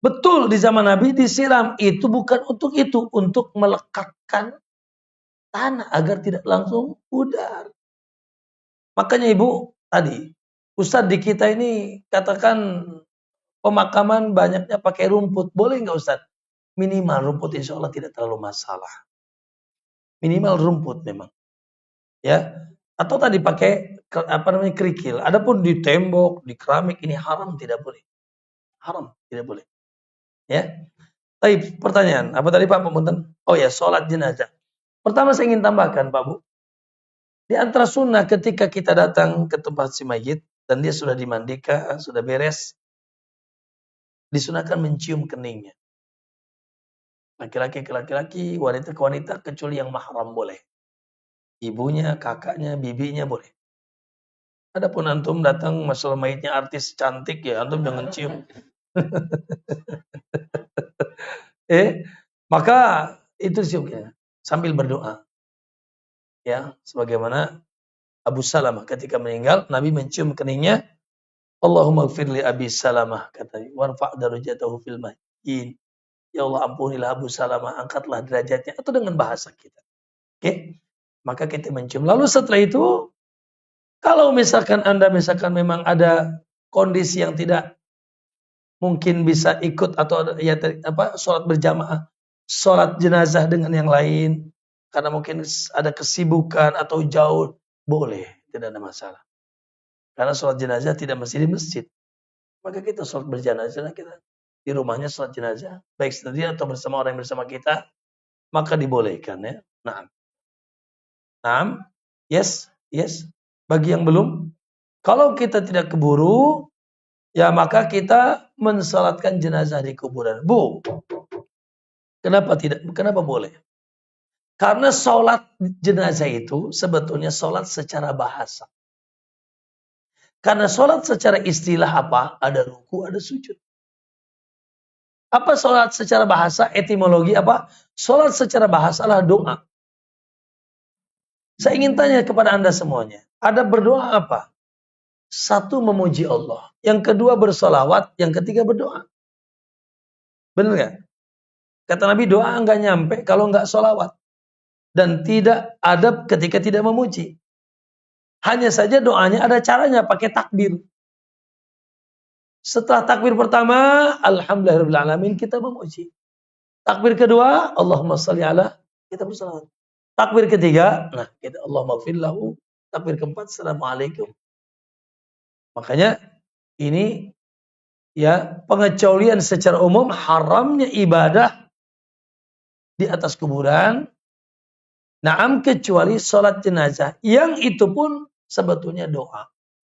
Betul di zaman Nabi disiram itu bukan untuk itu, untuk melekatkan tanah agar tidak langsung pudar. Makanya Ibu tadi, Ustadz di kita ini katakan pemakaman banyaknya pakai rumput, boleh nggak Ustaz? Minimal rumput insya Allah tidak terlalu masalah. Minimal rumput memang. Ya. Atau tadi pakai kerikil. Adapun di tembok, di keramik ini haram, tidak boleh. Haram, tidak boleh. Ya. Baik, pertanyaan. Apa tadi Pak Pemunten? Oh ya, sholat jenazah. Pertama saya ingin tambahkan Pak Bu. Di antara sunnah ketika kita datang ke tempat si mayit dan dia sudah dimandikan, sudah beres, disunahkan mencium keningnya. Laki-laki ke laki-laki, wanita ke wanita, kecuali yang mahram boleh. Ibunya, kakaknya, bibinya boleh. Adapun antum datang masalah mayitnya artis cantik ya, antum jangan cium. Maka itu siuknya sambil berdoa. Ya, sebagaimana Abu Salamah ketika meninggal, Nabi mencium keningnya, Allahumma gfirli Abi Salamah, katanya, warfa' darajatahu fil mahyin. Ya Allah ampunilah Abu Salamah, angkatlah derajatnya, atau dengan bahasa kita. Oke? Maka kita mencium. Lalu setelah itu, kalau misalkan Anda memang ada kondisi yang tidak mungkin bisa ikut atau ya sholat berjamaah, sholat jenazah dengan yang lain, karena mungkin ada kesibukan atau jauh, boleh, tidak ada masalah. Karena sholat jenazah tidak mesti di masjid. Maka kita sholat berjenazah, kita di rumahnya sholat jenazah, baik sendiri atau bersama orang yang bersama kita, maka dibolehkan ya. Nah, yes. Bagi yang belum, kalau kita tidak keburu, ya maka kita mensalatkan jenazah di kuburan. Bu, kenapa tidak? Kenapa boleh? Karena sholat jenazah itu sebetulnya sholat secara bahasa. Karena sholat secara istilah apa? Ada ruku, ada sujud. Apa sholat secara bahasa? Etimologi apa? Sholat secara bahasa adalah doa. Saya ingin tanya kepada Anda semuanya. Ada berdoa apa? Satu, memuji Allah. Yang kedua, bersolawat. Yang ketiga, berdoa. Benar nggak? Kata Nabi, doa enggak nyampe kalau enggak solawat. Dan tidak adab ketika tidak memuji. Hanya saja doanya ada caranya, pakai takbir. Setelah takbir pertama, alhamdulillahirrahmanirrahim, kita memuji. Takbir kedua, Allahumma salli ala, kita bersolawat. Takbir ketiga, nah kita Allahumma gfir lahu. Takbir keempat, assalamualaikum. Makanya ini ya pengecualian secara umum haramnya ibadah di atas kuburan. Naam, kecuali sholat jenazah, yang itu pun sebetulnya doa.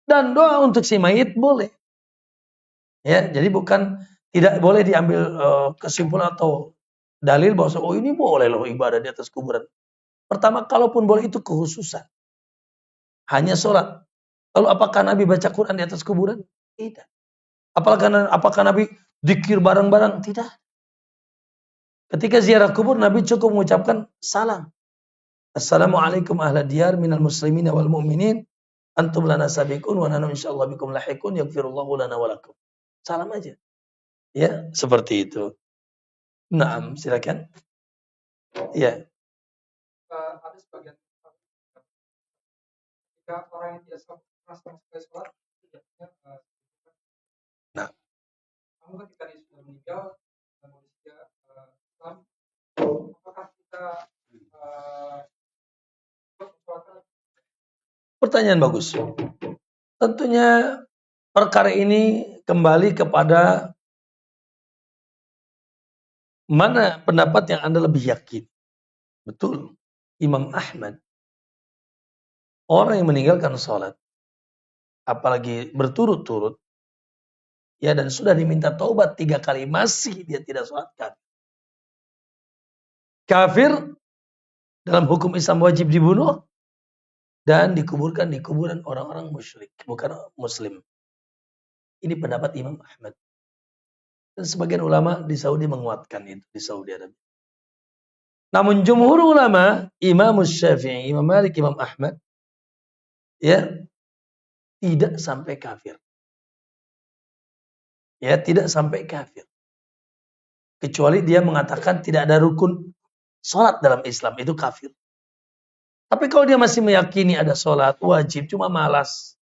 Dan doa untuk si mayit boleh. Ya, jadi bukan tidak boleh diambil kesimpulan atau dalil bahwa oh ini boleh loh ibadah di atas kuburan. Pertama, kalaupun boleh itu kekhususan. Hanya sholat. Lalu apakah Nabi baca Quran di atas kuburan? Tidak. Apakah Nabi zikir bareng-bareng? Tidak. Ketika ziarah kubur, Nabi cukup mengucapkan salam. Assalamualaikum ahla diyar minal muslimin wal mu'minin. Antum lana sabiqun wa nanu insyaallah bikum lahiqun yaghfirullahu lana wa lakum. Salam aja. Ya, seperti itu. Naam, silakan. Ya. Ada sebagian ketika orang yang biasa melaksanakan sholat tidaknya Nah, namun ketika dia sudah meninggal manusia Islam, apakah kita pertanyaan bagus. Tentunya perkara ini kembali kepada mana pendapat yang Anda lebih yakin. Betul. Imam Ahmad, orang yang meninggalkan sholat, apalagi berturut-turut, ya dan sudah diminta taubat 3 kali, masih dia tidak sholatkan. Kafir, dalam hukum Islam wajib dibunuh, dan dikuburkan di kuburan orang-orang musyrik, bukan muslim. Ini pendapat Imam Ahmad. Dan sebagian ulama di Saudi menguatkan itu, di Saudi Arabia. Namun jumhur ulama, Imam Syafi'i, Imam Malik, Imam Ahmad, ya tidak sampai kafir. Ya, tidak sampai kafir. Kecuali dia mengatakan tidak ada rukun sholat dalam Islam, itu kafir. Tapi kalau dia masih meyakini ada sholat wajib, cuma malas,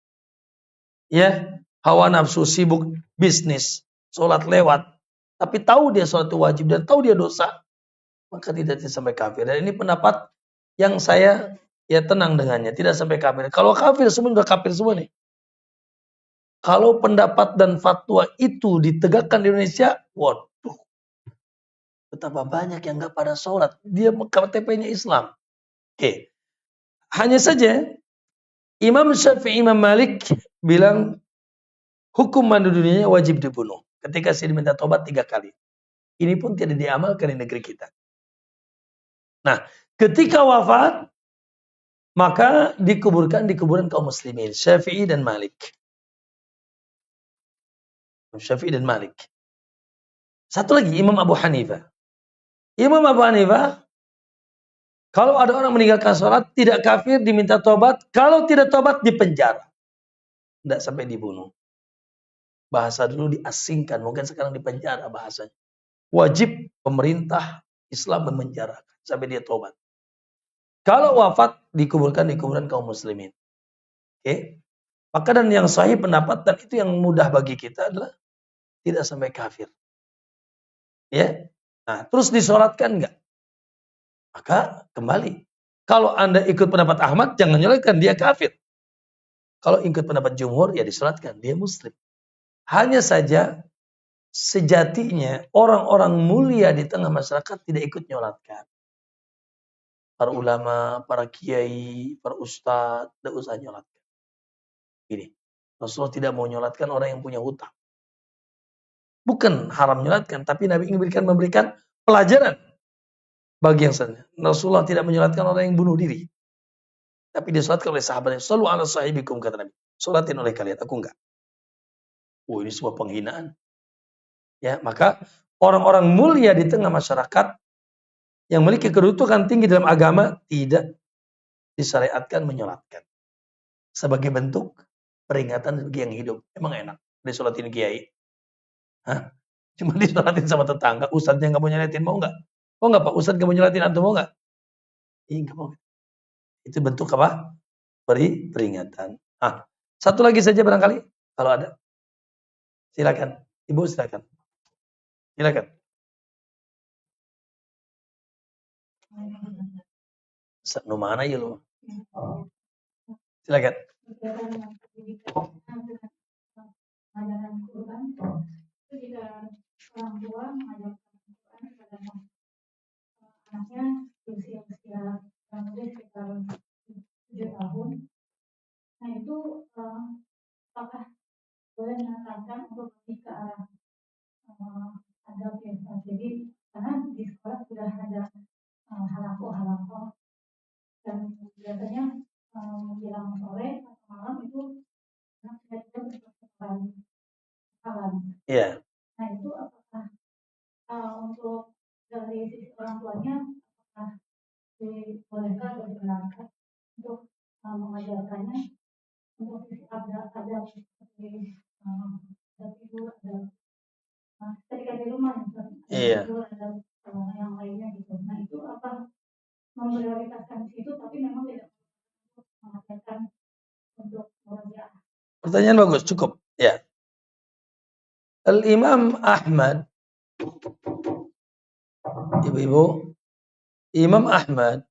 ya hawa nafsu, sibuk bisnis, sholat lewat, tapi tahu dia sholat itu wajib dan tahu dia dosa, maka tidak sampai kafir. Dan ini pendapat yang saya ya tenang dengannya, tidak sampai kafir. Kalau kafir semua udah kafir semua nih. Kalau pendapat dan fatwa itu ditegakkan di Indonesia, waduh, betapa banyak yang nggak pada sholat. Dia KTP-nya Islam. Oke. Hanya saja Imam Syafi'i, Imam Malik bilang hukum mandu dunianya wajib dibunuh. Ketika saya diminta tobat 3 kali. Ini pun tidak diamalkan di negeri kita. Nah, ketika wafat, maka dikuburkan di kuburan kaum muslimin. Syafi'i dan Malik. Syafi'i dan Malik. Satu lagi, Imam Abu Hanifah. Imam Abu Hanifah, kalau ada orang meninggalkan sholat, tidak kafir, diminta tobat. Kalau tidak tobat, dipenjara. Tidak sampai dibunuh. Bahasa dulu diasingkan, mungkin sekarang dipenjara bahasanya. Wajib pemerintah Islam memenjarakan sampai dia tobat. Kalau wafat, dikuburkan di kuburan kaum muslimin. Oke? Maka dan yang sahih pendapat, dan itu yang mudah bagi kita adalah tidak sampai kafir. Ya? Nah, terus disolatkan enggak? Maka kembali. Kalau Anda ikut pendapat Ahmad, jangan nyolatkan, dia kafir. Kalau ikut pendapat jumhur, ya disolatkan, dia muslim. Hanya saja, sejatinya orang-orang mulia di tengah masyarakat tidak ikut nyolatkan. Para ulama, para kiai, para ustadz, tidak usah nyolatkan. Ini, Rasulullah tidak mau nyolatkan orang yang punya hutang. Bukan haram nyolatkan, tapi Nabi ingin memberikan pelajaran bagi yang sana. Rasulullah tidak menyolatkan orang yang bunuh diri. Tapi disolatkan oleh sahabatnya. Shallu ala sahibikum, kata Nabi. Solatin oleh kalian, aku enggak. Oh, ini sebuah penghinaan. Ya, maka orang-orang mulia di tengah masyarakat yang memiliki kedudukan tinggi dalam agama tidak disyariatkan menyolatkan. Sebagai bentuk peringatan bagi yang hidup. Emang enak disolatin kiai? Hah? Cuma disolatin sama tetangga. Ustadznya nggak mau nyolatin, mau nggak? Mau nggak Pak? Ustadz nggak mau nyolatin, antum mau nggak? Iya, nggak mau. Itu bentuk apa? Peringatan. Satu lagi saja barangkali kalau ada. Silakan, Ibu, silakan. Silakan. Nu mana ya lo? Silakan. Orang tua mengajarkan Al-Quran kepada anaknya usia kurang lebih sekitar 7 tahun. Nah itu apakah boleh menekankan untuk lebih ke arah adab ya? Jadi karena di sekolah sudah ada halako dan biasanya menjelang sore atau malam itu anak kita berpertukaran hafalan. Iya. Nah itu apakah untuk dari sisi orang tuanya apakah dibolehkan atau dibenarkan untuk mengajarkannya untuk sisi ada seperti ada tidur, ada ketika di rumah Iya. tidur, ada yang lainnya gitu. Nah itu apa memprioritaskan situ tapi memang tidak mengajarkan untuk murojaah. Pertanyaan bagus, cukup. Ya. Al-Imam Ahmad, ibu-ibu, Imam Ahmad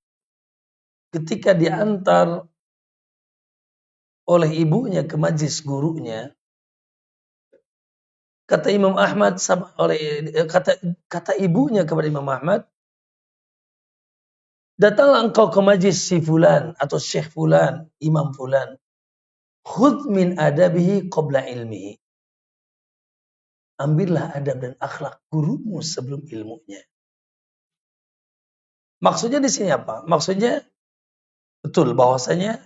ketika diantar oleh ibunya ke majlis gurunya, kata Imam Ahmad kata ibunya kepada Imam Ahmad, datanglah engkau ke majlis si fulan atau syekh fulan, imam fulan. Khudh min adabihi qabla ilmihi. Ambillah adab dan akhlak gurumu sebelum ilmunya. Maksudnya di sini apa? Maksudnya betul bahwasanya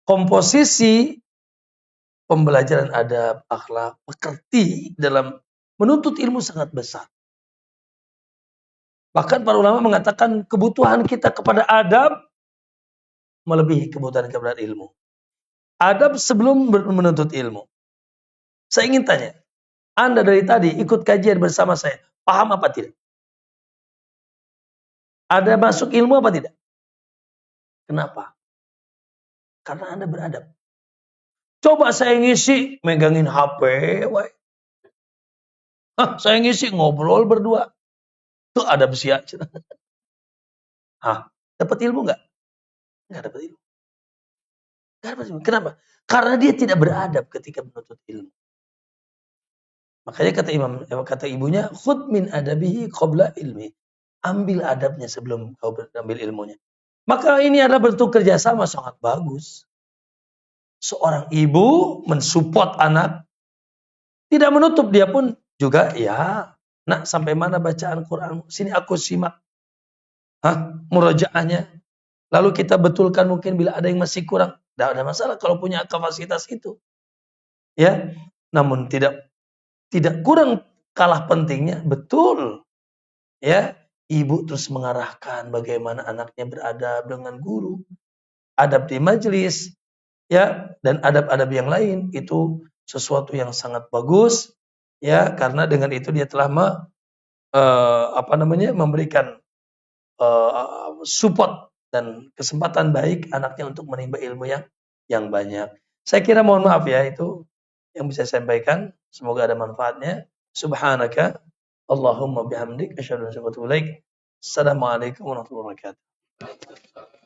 komposisi pembelajaran adab, akhlak, pekerti dalam menuntut ilmu sangat besar. Bahkan para ulama mengatakan kebutuhan kita kepada adab melebihi kebutuhan kepada ilmu. Adab sebelum menuntut ilmu. Saya ingin tanya, Anda dari tadi ikut kajian bersama saya, paham apa tidak? Ada masuk ilmu apa tidak? Kenapa? Karena Anda beradab. Coba saya ngisi, megangin HP, Hah, saya ngisi ngobrol berdua. Tuh ada besiak. Hah, dapat ilmu nggak? Nggak dapat ilmu. Nggak dapat ilmu. Kenapa? Karena dia tidak beradab ketika menuntut ilmu. Makanya kata ibunya, khud min adabihi qabla ilmi. Ambil adabnya sebelum kau ambil ilmunya. Maka ini adalah bentuk kerjasama sangat bagus. Seorang ibu mensupport anak, tidak menutup, dia pun juga, ya, nak sampai mana bacaan Quran? Sini aku simak. Murojaahnya. Lalu kita betulkan mungkin bila ada yang masih kurang. Tidak ada masalah kalau punya kapasitas itu. Ya, namun tidak kurang kalah pentingnya, betul. Ya, ibu terus mengarahkan bagaimana anaknya beradab dengan guru, adab di majelis, ya, dan adab-adab yang lain, itu sesuatu yang sangat bagus, ya, karena dengan itu dia telah memberikan support dan kesempatan baik anaknya untuk menimba ilmu yang banyak. Saya kira, mohon maaf ya, itu yang bisa saya sampaikan. Semoga ada manfaatnya. Subhanaka Allahumma bihamdik asyhadu an la ilaha illa anta astaghfiruka wa atubu ilaik. Assalamualaikum warahmatullahi wabarakatuh.